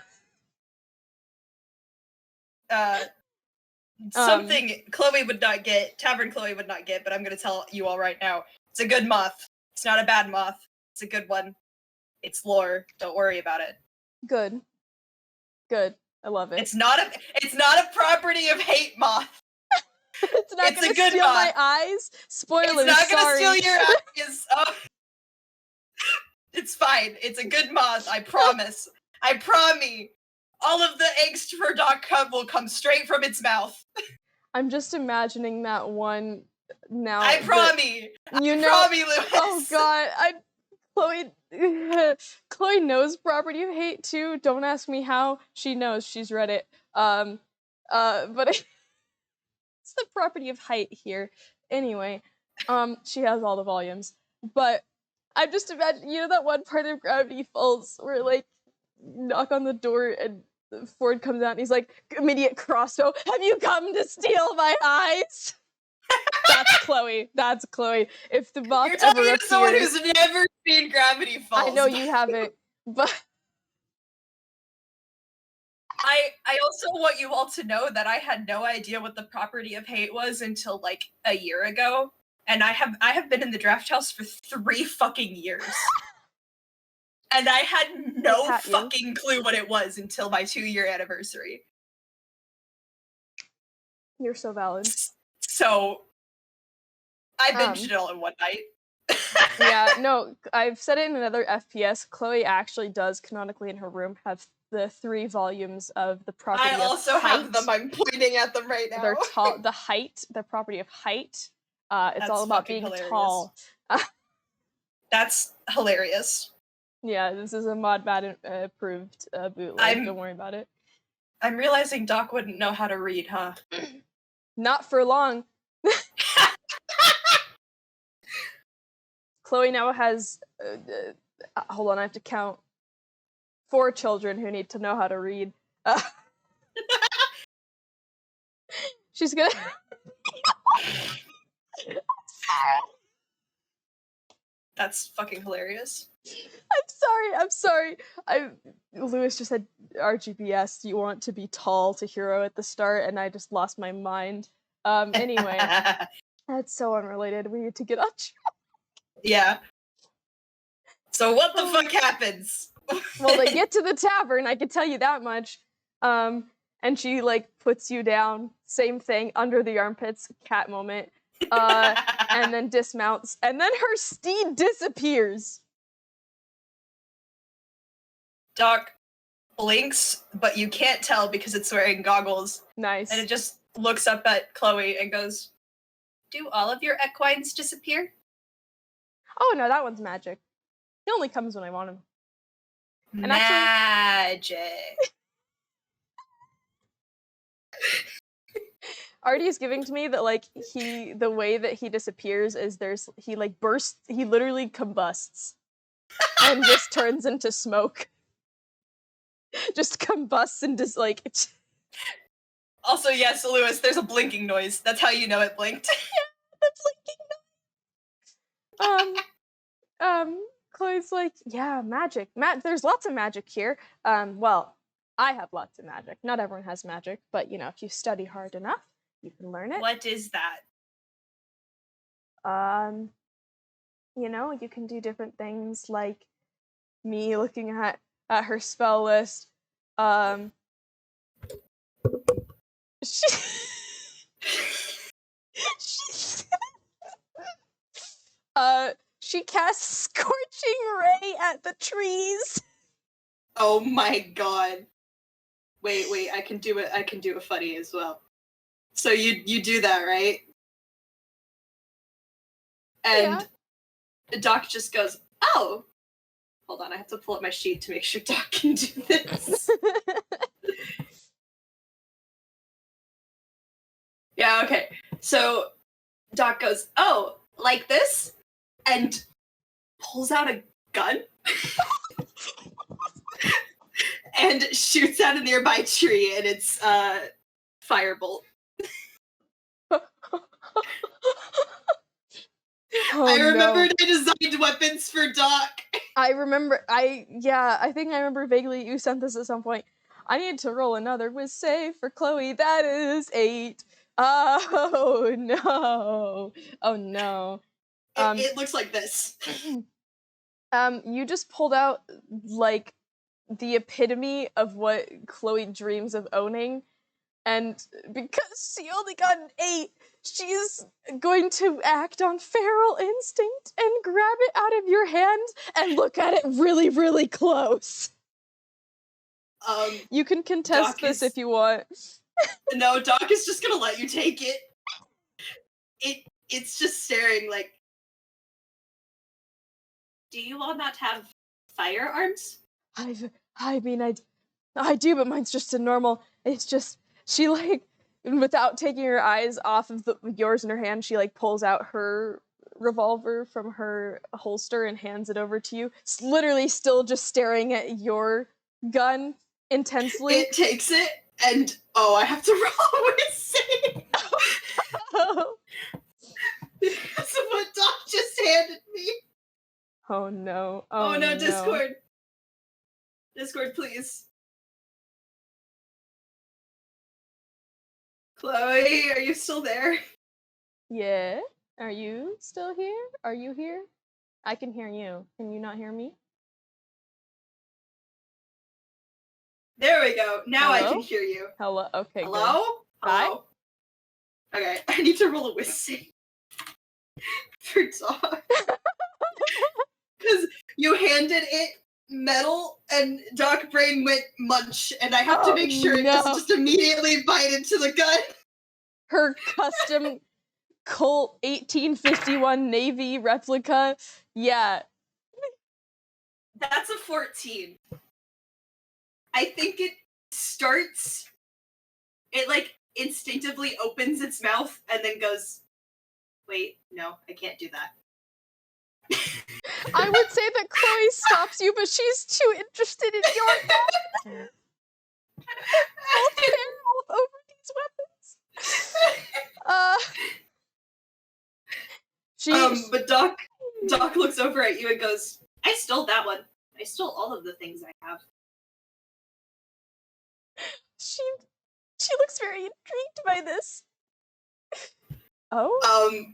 Something Chloe would not get, Tavern Chloe would not get, but I'm gonna tell you all right now. It's a good moth. It's not a bad moth. It's a good one. It's lore. Don't worry about it. Good. I love it. It's not a Property of Hate moth. It's not it's gonna a good steal my moth. eyes. Spoilers. It's not gonna sorry. steal your eyes. Oh. It's fine. It's a good moth. I promise. I promise. All of the angst for Doc Cub will come straight from its mouth. I'm just imagining that one now. I promise. You know. Promise, Lewis. Oh God, Chloe knows Property of Hate too. Don't ask me how. She knows. She's read it. But it's the Property of Height here. Anyway, she has all the volumes. But I'm just imagining, you know that one part of Gravity Falls where like knock on the door and Ford comes out and he's like, immediate crossbow, have you come to steal my eyes? That's Chloe. That's Chloe. If the moth You're ever talking to appears, someone who's never seen Gravity Falls. I know you haven't, but I also want you all to know that I had no idea what the Property of Hate was until like a year ago, and I have been in the draft house for 3 fucking years. And I had no fucking clue what it was until my 2-year anniversary. You're so valid. So, I binged it all in one night. Yeah, no, I've said it in another FPS. Chloe actually does canonically in her room have the 3 volumes of the Property of Height. I also have them. I'm pointing at them right now. They're tall. The Property of Height. It's all about being hilarious. tall. That's hilarious. Yeah, this is a Modbad approved bootleg. Don't worry about it. I'm realizing Doc wouldn't know how to read, huh? Not for long. Chloe now has, hold on, I have to count 4 children who need to know how to read. She's gonna... That's fucking hilarious. I'm sorry. Lewis just said RGBS, you want to be tall to hero at the start, and I just lost my mind. Anyway, that's so unrelated. We need to get on track. Yeah. So what the fuck happens? Well, they get to the tavern, I can tell you that much. And she, like, puts you down, same thing, under the armpits, cat moment, and then dismounts, and then her steed disappears. Doc blinks, but you can't tell because it's wearing goggles. Nice. And it just looks up at Chloe and goes, "Do all of your equines disappear?" Oh no, that one's magic. He only comes when I want him. And magic. Artie is giving to me that like the way that he disappears is he literally combusts and just turns into smoke. Just combusts and just like Also, yes, Lewis, there's a blinking noise. That's how you know it blinked. Yeah, the blinking noise. Chloe's like, yeah, magic. There's lots of magic here. Well, I have lots of magic. Not everyone has magic, but you know, if you study hard enough, you can learn it. What is that? You know, you can do different things like me looking at her spell list. She casts Scorching Ray at the trees. Oh my god. Wait, I can do it. I can do a funny as well. So you do that, right? And Doc just goes, "Oh, hold on, I have to pull up my sheet to make sure Doc can do this." Yeah, okay. So Doc goes, "Oh, like this?" and pulls out a gun and shoots at a nearby tree, and it's firebolt. Oh, I remembered I designed weapons for Doc. I think I remember vaguely you sent this at some point. I need to roll another whiz save for Chloe. That is 8. Oh no. Oh no. It looks like this. You just pulled out like the epitome of what Chloe dreams of owning, and because she only got an 8, she's going to act on feral instinct and grab it out of your hand and look at it really, really close. You can contest Doc this if you want. No, Doc is just gonna let you take it. It's just staring like, "Do you all not have firearms?" I mean, I do, but mine's just a normal. It's just she like, without taking her eyes off of yours in her hand, she like pulls out her revolver from her holster and hands it over to you. Literally, still just staring at your gun intensely. It takes it, and I have to roll with save. Because of what Doc just handed me. Oh no. Oh no, Discord. Discord, please. Chloe, are you still there? Yeah. Are you still here? Are you here? I can hear you. Can you not hear me? There we go. Now Hello? I can hear you. Hello? Okay, Hello? good. Hello? Okay, I need to roll a whiz for Doc. Because you handed it metal, and Doc Brain went munch, and I have to make sure it doesn't just immediately bite into the gun. Her custom Colt 1851 Navy replica. Yeah. That's a 14. I think it starts, it like instinctively opens its mouth and then goes, "Wait, no, I can't do that." I would say that Chloe stops you, but she's too interested in your gun. Both over these weapons. But Doc looks over at you and goes, "I stole that one. I stole all of the things I have." She looks very intrigued by this. Oh?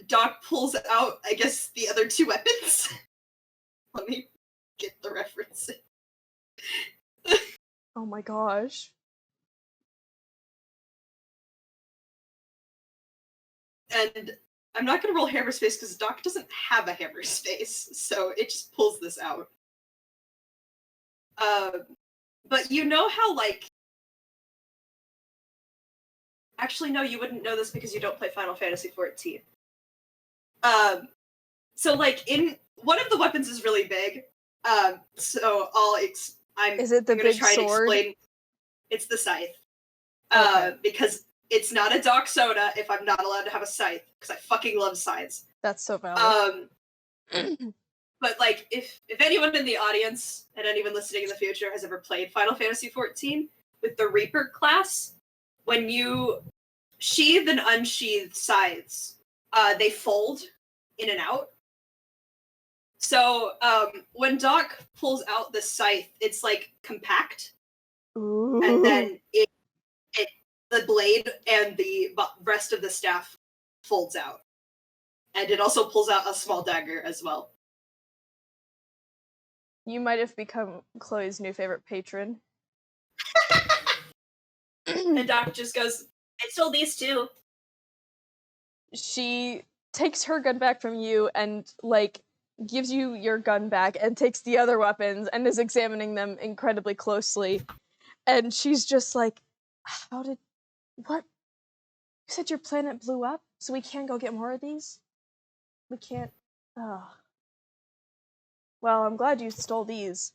Doc pulls out, I guess, the other 2 weapons. Let me get the reference. Oh my gosh. And I'm not going to roll hammer space because Doc doesn't have a hammer space, so it just pulls this out. But you know how, like, Actually, no, you wouldn't know this because you don't play Final Fantasy XIV. So like in one of the weapons is really big. So Is it the I'm gonna big try sword? and explain. It's the scythe. Okay. Because it's not a Doc Soda if I'm not allowed to have a scythe, because I fucking love scythes. That's so valid. But like if anyone in the audience and anyone listening in the future has ever played Final Fantasy XIV with the Reaper class, when you sheathe and unsheathe scythes, they fold in and out. So when Doc pulls out the scythe, it's like compact, Ooh. and then the blade and the rest of the staff folds out, and it also pulls out a small dagger as well. You might have become Chloe's new favorite patron. And Doc just goes, "I stole these too." She takes her gun back from you and like gives you your gun back and takes the other weapons and is examining them incredibly closely. And she's just like, what? You said your planet blew up, so we can't go get more of these? We can't. Well, I'm glad you stole these.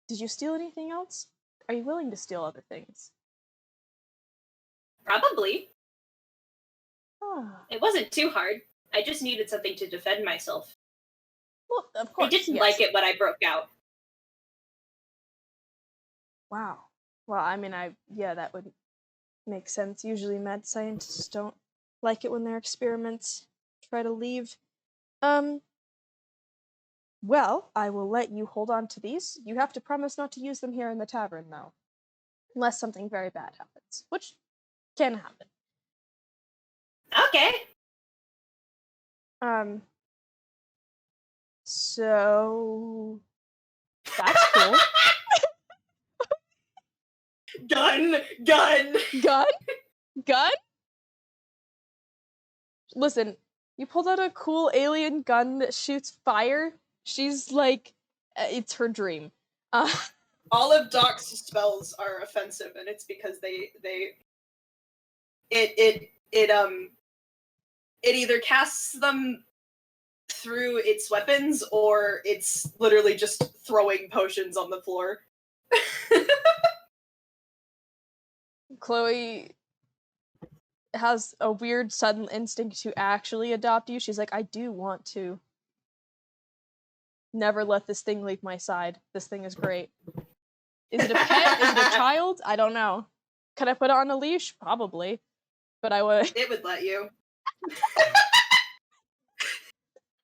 Did you steal anything else? Are you willing to steal other things? Probably. Ah. It wasn't too hard. I just needed something to defend myself. Well, of course. I didn't yes. like it when I broke out. Wow. Well, I mean, that would make sense. Usually mad scientists don't like it when their experiments try to leave. Well, I will let you hold on to these. You have to promise not to use them here in the tavern, though. Unless something very bad happens, which can happen. Okay. So that's cool. Gun? Listen, you pulled out a cool alien gun that shoots fire. She's like, it's her dream. All of Doc's spells are offensive, and it's because it either casts them through its weapons or it's literally just throwing potions on the floor. Chloe has a weird sudden instinct to actually adopt you. She's like, I do want to. Never let this thing leave my side. This thing is great. Is it a pet? Is it a child? I don't know. Could I put it on a leash? Probably. But I would. It would let you.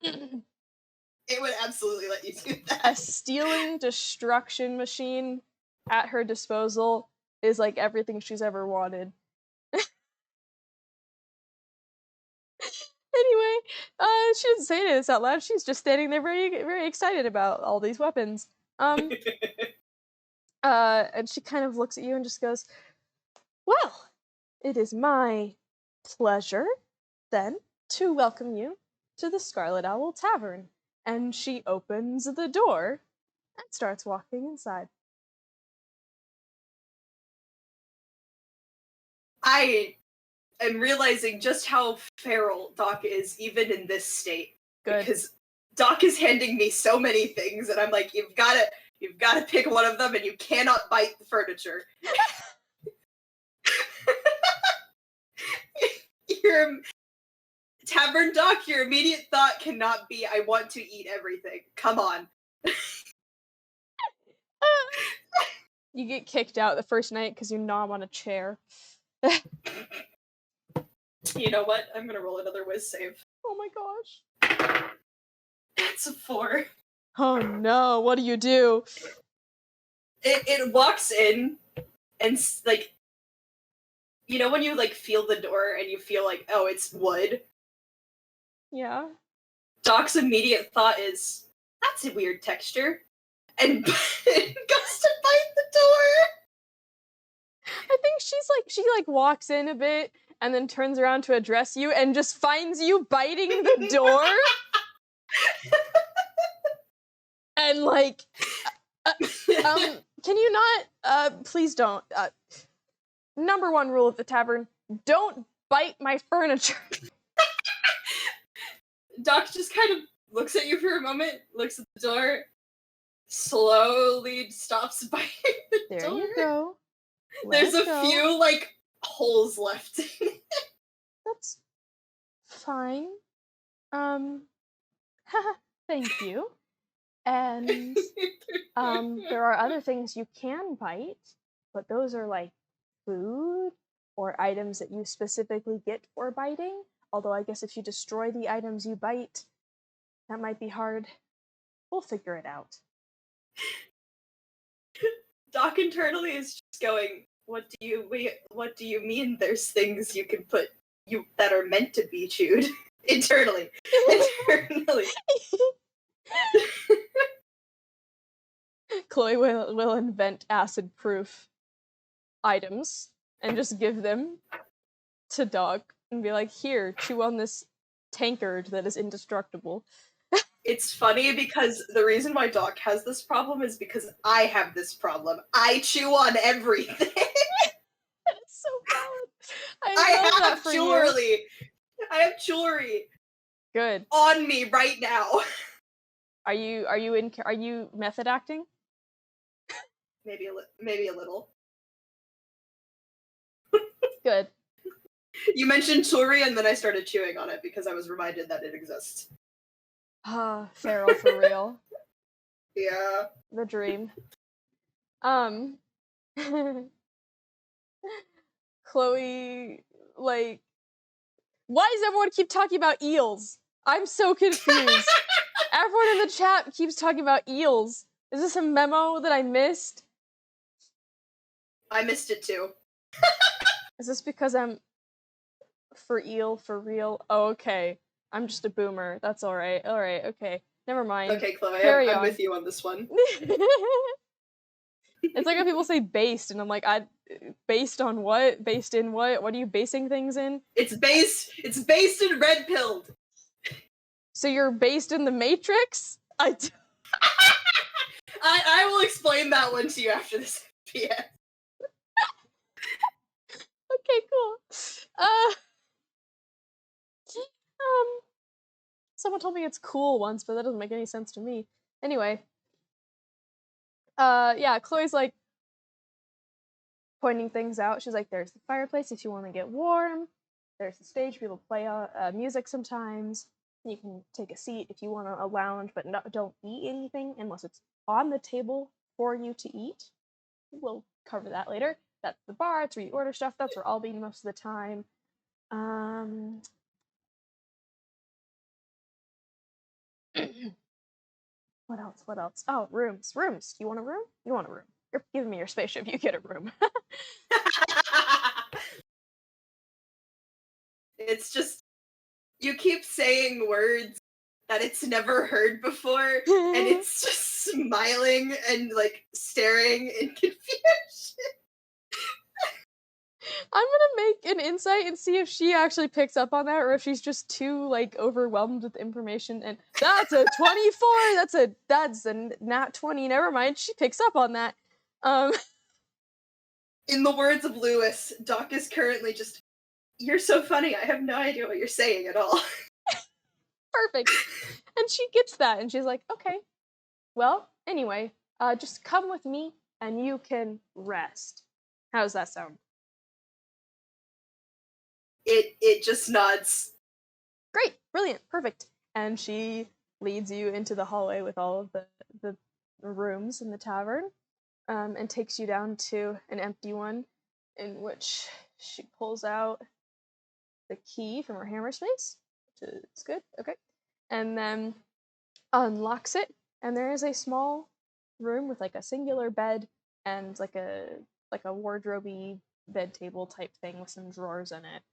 It would absolutely let you do that. A stealing destruction machine at her disposal is like everything she's ever wanted. Anyway, she didn't say this out loud. She's just standing there very, very excited about all these weapons. And she kind of looks at you and just goes, well, it is my pleasure, then, to welcome you to the Scarlet Owl Tavern. And she opens the door and starts walking inside. I am realizing just how feral Doc is, even in this state. Good. Because Doc is handing me so many things, and I'm like, you've got to pick one of them, and you cannot bite the furniture. Your Tavern Doc, your immediate thought cannot be, I want to eat everything. Come on. You get kicked out the first night because you nom on a chair. You know what? I'm gonna roll another whiz save. Oh my gosh. It's a 4. Oh no, what do you do? It walks in, and like, you know when you like feel the door and you feel like, oh, it's wood? Yeah. Doc's immediate thought is, that's a weird texture. And goes to bite the door. I think she walks in a bit and then turns around to address you and just finds you biting the door. And like, can you not, please don't. Number one rule of the tavern, Don't bite my furniture. Doc just kind of looks at you for a moment, looks at the door, slowly stops biting the There door. you go. There's Let a go. few, like, holes left. That's fine. Thank you. And there are other things you can bite, but those are like food or items that you specifically get for biting. Although I guess if you destroy the items you bite, that might be hard. We'll figure it out. Doc internally is just going, what do you mean there's things you can put that are meant to be chewed? Internally. Chloe will invent acid-proof items and just give them to Doc and be like, here, chew on this tankard that is indestructible. It's funny because the reason why Doc has this problem is because I have this problem. I chew on everything. That is so valid. I love that for jewelry. you. I have jewelry. Good. On me right now. Are you method acting? Maybe a little. Good. You mentioned jewelry and then I started chewing on it because I was reminded that it exists. Ah, feral for real. Yeah. The dream. Chloe, like, why does everyone keep talking about eels? I'm so confused. Everyone in the chat keeps talking about eels. Is this a memo that I missed? I missed it too. Is this because I'm for eel for real? Oh, okay. I'm just a boomer. That's alright. Alright, okay. Never mind. Okay, Chloe, I'm with you on this one. It's like when people say based, and I'm like, based on what? Based in what? What are you basing things in? It's based in red pilled. So you're based in the Matrix? I will explain that one to you after this PS. Okay, cool. Someone told me it's cool once, but that doesn't make any sense to me. Anyway. Yeah, Chloe's like pointing things out. She's like, there's the fireplace if you want to get warm. There's the stage, people play music sometimes. You can take a seat if you want to lounge, but don't eat anything unless it's on the table for you to eat. We'll cover that later. That's the bar, it's where you order stuff. That's where I'll be most of the time. What else? Oh, rooms. You want a room? You want a room. You're giving me your spaceship, you get a room. It's just, you keep saying words that it's never heard before, and it's just smiling and, like, staring in confusion. I'm gonna make an insight and see if she actually picks up on that, or if she's just too, like, overwhelmed with information, and that's a 24! That's a nat 20, never mind, she picks up on that. In the words of Lewis, Doc is currently just, you're so funny, I have no idea what you're saying at all. Perfect. And she gets that, and she's like, okay, well, anyway, just come with me, and you can rest. How does that sound? It just nods. Great, brilliant, perfect. And she leads you into the hallway with all of the rooms in the tavern, and takes you down to an empty one, in which she pulls out the key from her hammer space, which is good, okay, and then unlocks it, and there is a small room with like a singular bed and like a wardrobe-y bed table type thing with some drawers in it.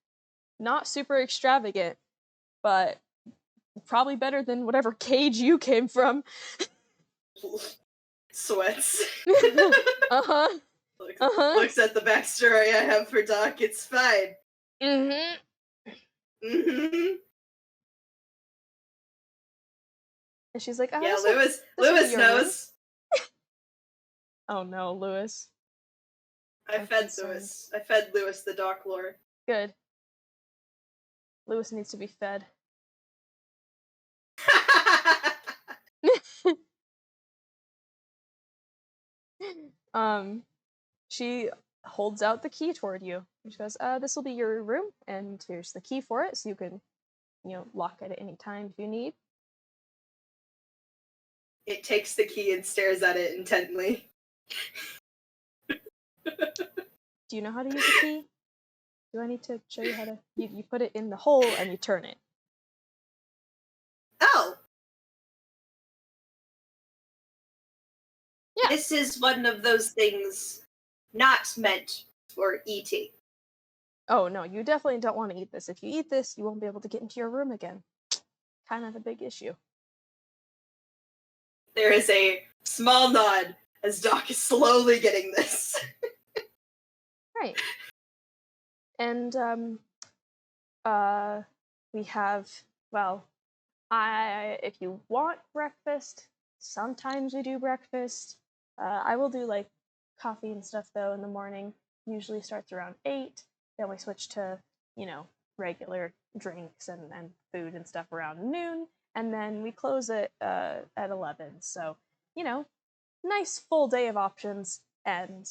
Not super extravagant, but probably better than whatever cage you came from. Sweats. Uh-huh. Looks at the backstory I have for Doc, it's fine. Mm-hmm. Mm-hmm. And she's like, oh, yeah, Lewis knows. Oh no, Lewis. I fed Lewis the Doc lore. Good. Lewis needs to be fed. She holds out the key toward you. She goes, this will be your room, and here's the key for it, so you can, lock it at any time if you need. It takes the key and stares at it intently. Do you know how to use a key? Do I need to show you how to... You put it in the hole and you turn it. Oh! Yeah. This is one of those things not meant for eating. Oh, no, you definitely don't want to eat this. If you eat this, you won't be able to get into your room again. Kind of a big issue. There is a small nod as Doc is slowly getting this. Right. And, we have, well, if you want breakfast, sometimes we do breakfast. I will do, like, coffee and stuff, though, in the morning. Usually starts around 8. Then we switch to, regular drinks and food and stuff around noon. And then we close it at 11. So, nice full day of options. And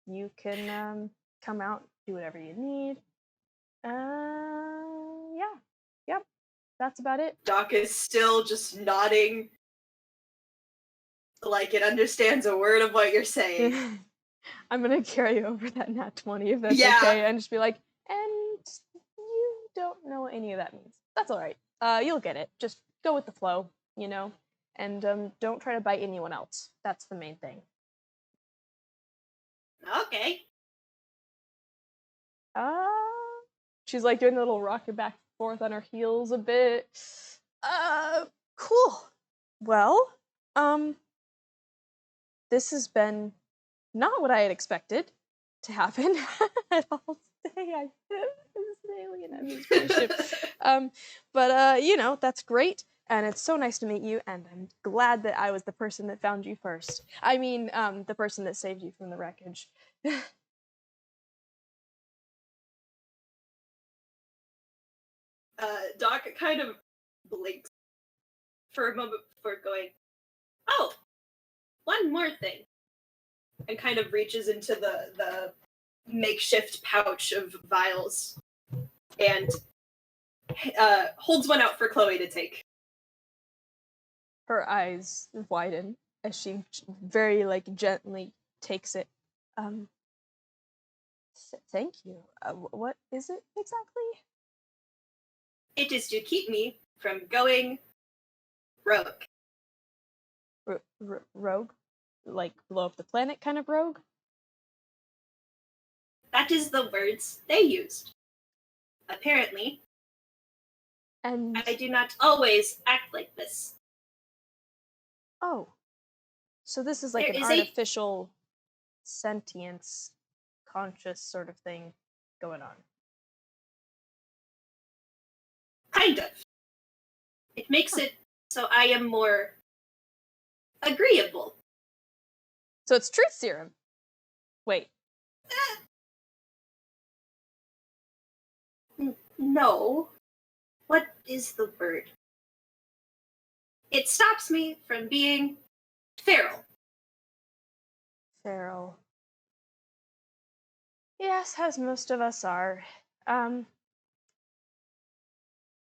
you can come out, do whatever you need. Yeah. Yep. That's about it. Doc is still just nodding like it understands a word of what you're saying. I'm gonna carry over that nat 20 if that's Yeah. okay, and just be like, and you don't know what any of that means. That's alright. You'll get it. Just go with the flow, and don't try to bite anyone else. That's the main thing. Okay. She's like doing a little rocking back and forth on her heels a bit. Cool. Well, this has been not what I had expected to happen at all today. I this alien and this spaceship. But that's great, and it's so nice to meet you, and I'm glad that I was the person that found you first. I mean, the person that saved you from the wreckage. Doc kind of blinks for a moment before going, oh, one more thing. And kind of reaches into the makeshift pouch of vials and holds one out for Chloe to take. Her eyes widen as she very, gently takes it. Thank you. What is it exactly? It is to keep me from going rogue. Rogue? Like, blow up the planet kind of rogue? That is the words they used. Apparently. And I do not always act like this. Oh. So this is like There an is artificial sentience, conscious sort of thing going on. Kind of. It makes it so I am more agreeable. So it's truth serum. Wait. No. What is the word? It stops me from being feral. Feral. Yes, as most of us are.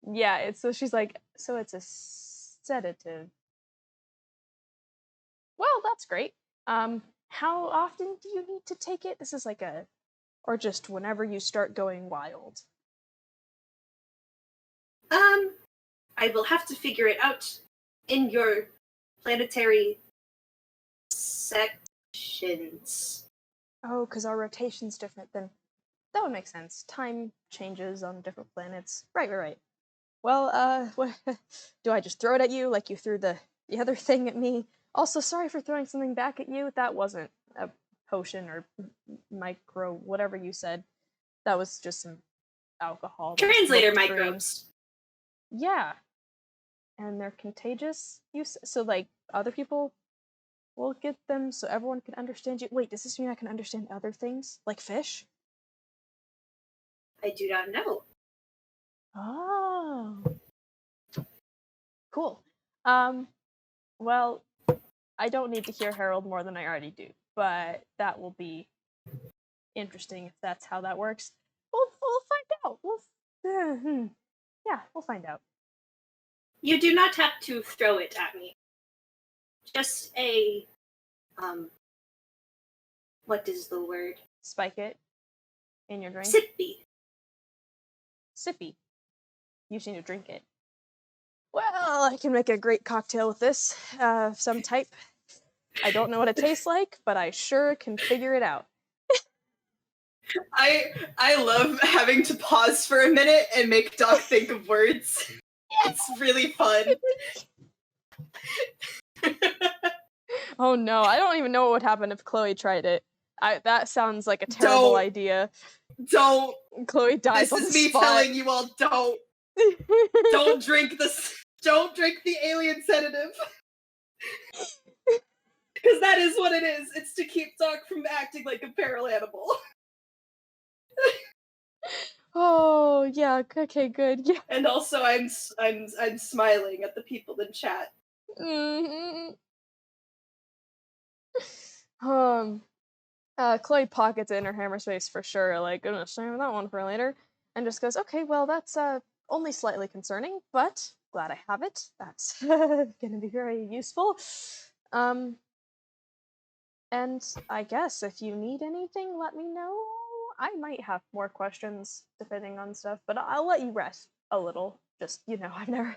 Yeah, she's like, so it's a sedative. Well, that's great. How often do you need to take it? This is or just whenever you start going wild. I will have to figure it out in your planetary sections. Oh, because our rotation's different, then that would make sense. Time changes on different planets. Right. Well, do I just throw it at you like you threw the other thing at me? Also, sorry for throwing something back at you. That wasn't a potion or micro, whatever you said. That was just some alcohol. Translator microbes. Yeah. And they're contagious? So, other people will get them so everyone can understand you? Wait, does this mean I can understand other things? Like fish? I do not know. Oh. Cool. Well, I don't need to hear Harold more than I already do, but that will be interesting if that's how that works. We'll find out. We'll find out. You do not have to throw it at me. Just a, what is the word? Spike it in your drink. Sippy. Sippy. You just need to drink it. Well, I can make a great cocktail with this, of some type. I don't know what it tastes like, but I sure can figure it out. I love having to pause for a minute and make Doc think of words. It's really fun. Oh no, I don't even know what would happen if Chloe tried it. That sounds like a terrible idea. Don't. Chloe dies This on the is me spot. telling you all, don't. Don't drink this. Don't drink the alien sedative. Because that is what it is. It's to keep Doc from acting like a feral animal. Oh yeah, okay, good. Yeah. And also, I'm smiling at the people in chat. Mm-hmm. Chloe pockets it in her hammer space for sure. Like, I'm gonna save that one for later, and just goes, okay, well, that's only slightly concerning, but glad I have it. That's gonna be very useful. And I guess if you need anything, let me know. I might have more questions depending on stuff, but I'll let you rest a little. Just, I've never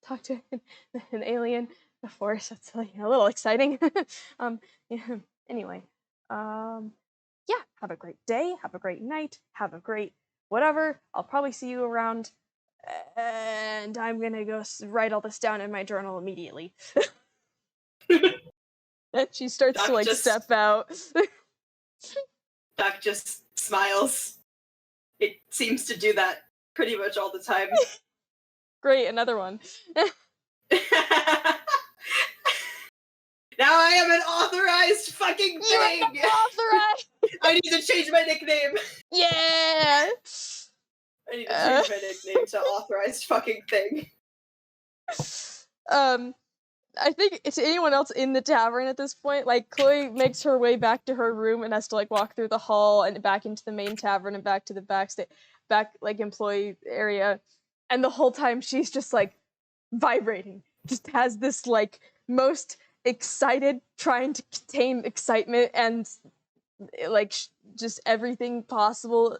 talked to an alien before, so it's like a little exciting. Yeah, anyway, yeah, have a great day, have a great night, have a great whatever. I'll probably see you around, and I'm gonna go write all this down in my journal immediately. And she starts Doc to step out. Doc just smiles. It seems to do that pretty much all the time. Great, another one. Now I am an authorized fucking thing! You're authorized! I need to change my nickname! Yeah! I need to change my nickname to authorized fucking thing. I think to anyone else in the tavern at this point, Chloe makes her way back to her room and has to walk through the hall and back into the main tavern and back to the employee area, and the whole time she's just vibrating, just has this most excited, trying to contain excitement and just everything possible,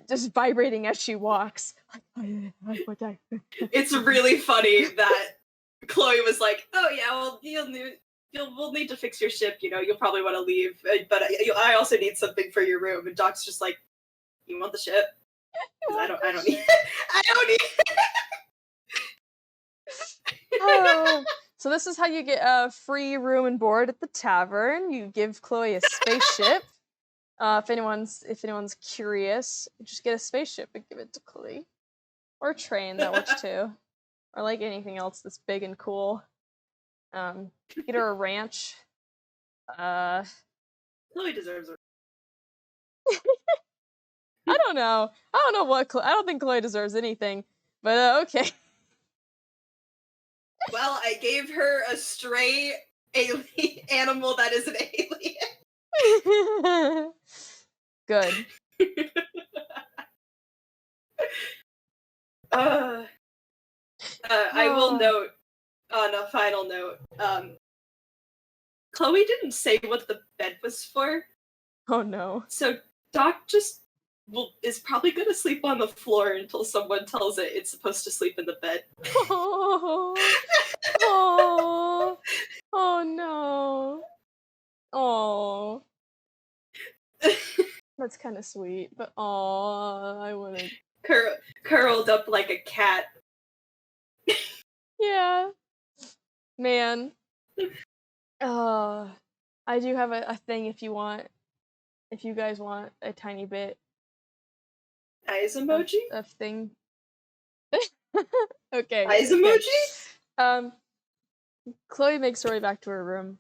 just vibrating as she walks. It's really funny that Chloe was like, "Oh yeah, well we'll need to fix your ship. You'll probably want to leave, but I also need something for your room." And Doc's just like, "You want the ship? I don't need. I don't need." Oh, so this is how you get a free room and board at the tavern. You give Chloe a spaceship. If anyone's curious, just get a spaceship and give it to Chloe, or a train, that works too, or anything else that's big and cool. Get her a ranch. Chloe deserves a. I don't know what I don't think Chloe deserves anything, but okay. Well, I gave her a stray alien animal that is an alien. Good. I will note, on a final note, Chloe didn't say what the bed was for. Oh no. So Doc just is probably gonna sleep on the floor until someone tells it it's supposed to sleep in the bed. Oh no. Oh. That's kind of sweet, but I wouldn't. Curled up like a cat. Yeah. Man. I do have a thing if you guys want a tiny bit. Eyes emoji? Of thing. Okay. Eyes emoji? Chloe makes her way back to her room,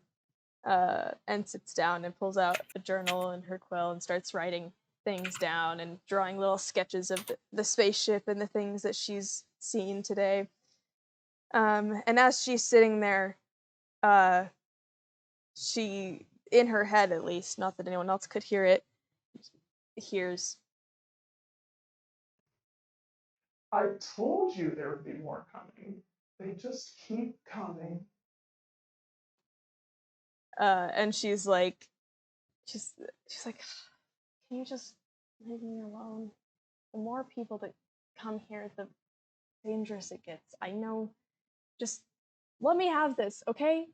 and sits down and pulls out a journal and her quill and starts writing things down and drawing little sketches of the spaceship and the things that she's seen today. And as she's sitting there, she, in her head at least, not that anyone else could hear it, hears, I told you there would be more coming. They just keep coming. and she's like, can you just leave me alone? The more people that come here, the dangerous it gets. I know. Just let me have this, okay?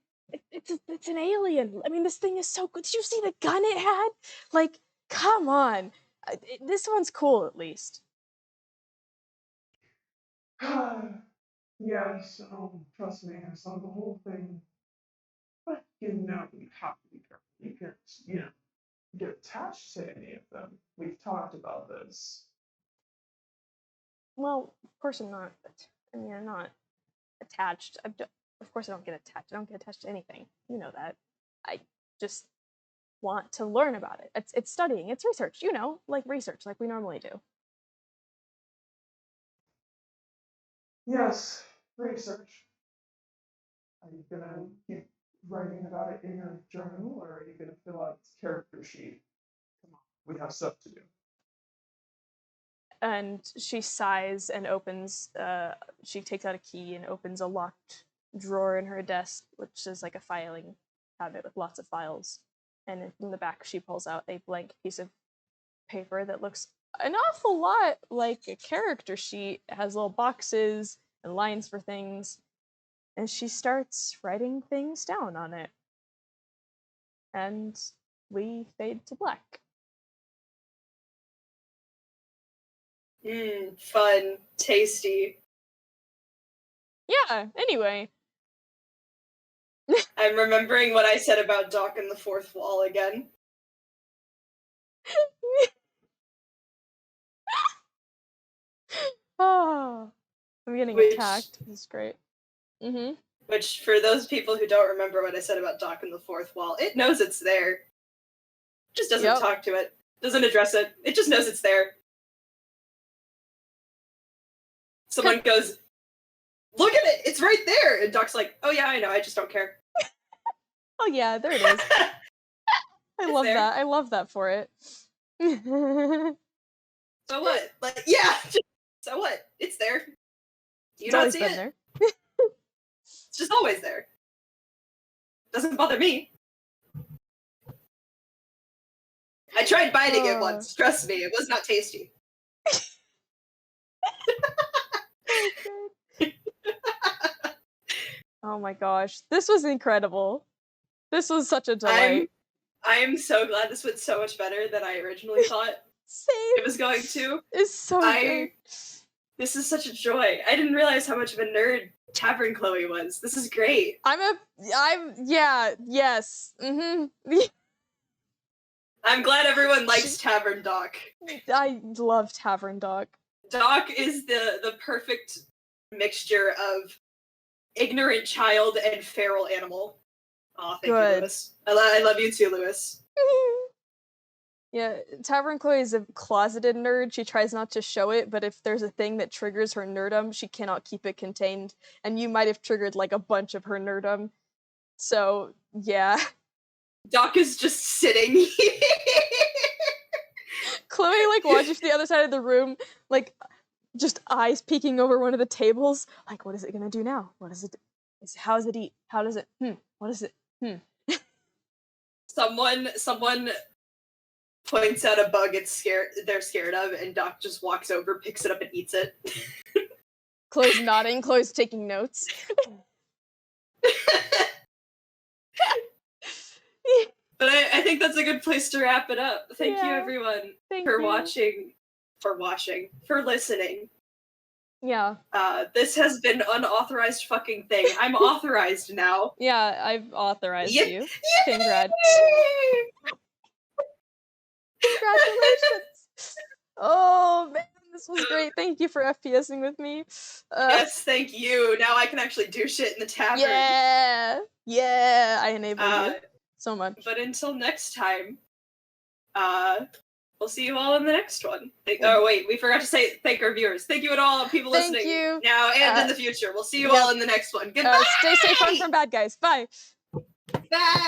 It's an alien. I mean, this thing is so good. Did you see the gun it had? Like, come on. This one's cool, at least. Yes, trust me, I saw the whole thing. But you have to be careful. You can't, get attached to any of them. We've talked about this. Well, of course I'm not. I mean, I'm not attached. Of course I don't get attached. I don't get attached to anything. You know that. I just want to learn about it. It's studying. It's research. Like research, like we normally do. Yes, research. Are you gonna keep writing about it in your journal, or are you gonna fill out this character sheet? Come on, we have stuff to do. And she sighs and opens, she takes out a key and opens a locked drawer in her desk, which is like a filing cabinet with lots of files. And in the back, she pulls out a blank piece of paper that looks an awful lot like a character sheet. It has little boxes and lines for things. And she starts writing things down on it. And we fade to black. Fun, tasty. Yeah, anyway. I'm remembering what I said about Doc and the fourth wall again. Oh, I'm getting attacked. This is great. Mm-hmm. Which, for those people who don't remember what I said about Doc and the fourth wall, it knows it's there. It just doesn't talk to it. Doesn't address it. It just knows it's there. Someone goes, look at it! It's right there! And Doc's like, oh yeah, I know, I just don't care. Oh yeah, there it is. I love that. I love that for it. So what? Like, yeah! So what? It's there. Do you not see it? There. It's just always there. Doesn't bother me. I tried biting it once. Trust me, it was not tasty. Oh my gosh, this was incredible. This was such a delight. I am so glad this went so much better than I originally thought it was going to. It's so good. This is such a joy. I didn't realize how much of a nerd Tavern Chloe was. This is great. Yes. Mm-hmm. I'm glad everyone likes Tavern Doc. I love Tavern Doc. Doc is the perfect mixture of ignorant child and feral animal. Oh, thank you, Lewis. I love you too, Lewis. Yeah, Tavern Chloe is a closeted nerd. She tries not to show it, but if there's a thing that triggers her nerdum, she cannot keep it contained. And you might have triggered like a bunch of her nerdum. So, yeah. Doc is just sitting. Chloe like watches the other side of the room, like just eyes peeking over one of the tables. Like, what is it gonna do now? What is it? How does it eat? How does it? What is it? Someone points out a bug they're scared of, and Doc just walks over, picks it up, and eats it. Chloe's nodding. Chloe's taking notes. But I think that's a good place to wrap it up. Thank you, everyone, for listening. Yeah. This has been Unauthorized fucking thing. I'm authorized now. Yeah, I've authorized you. Yay! Congrats. Congratulations. Oh, man, this was great. Thank you for FPSing with me. Yes, thank you. Now I can actually do shit in the tavern. Yeah, I enabled you so much. But until next time, we'll see you all in the next one. Oh wait, we forgot to say thank our viewers. Thank you at all people Thank listening you. now and in the future. We'll see you all in the next one. Goodbye. Stay safe, run from bad guys. Bye. Bye.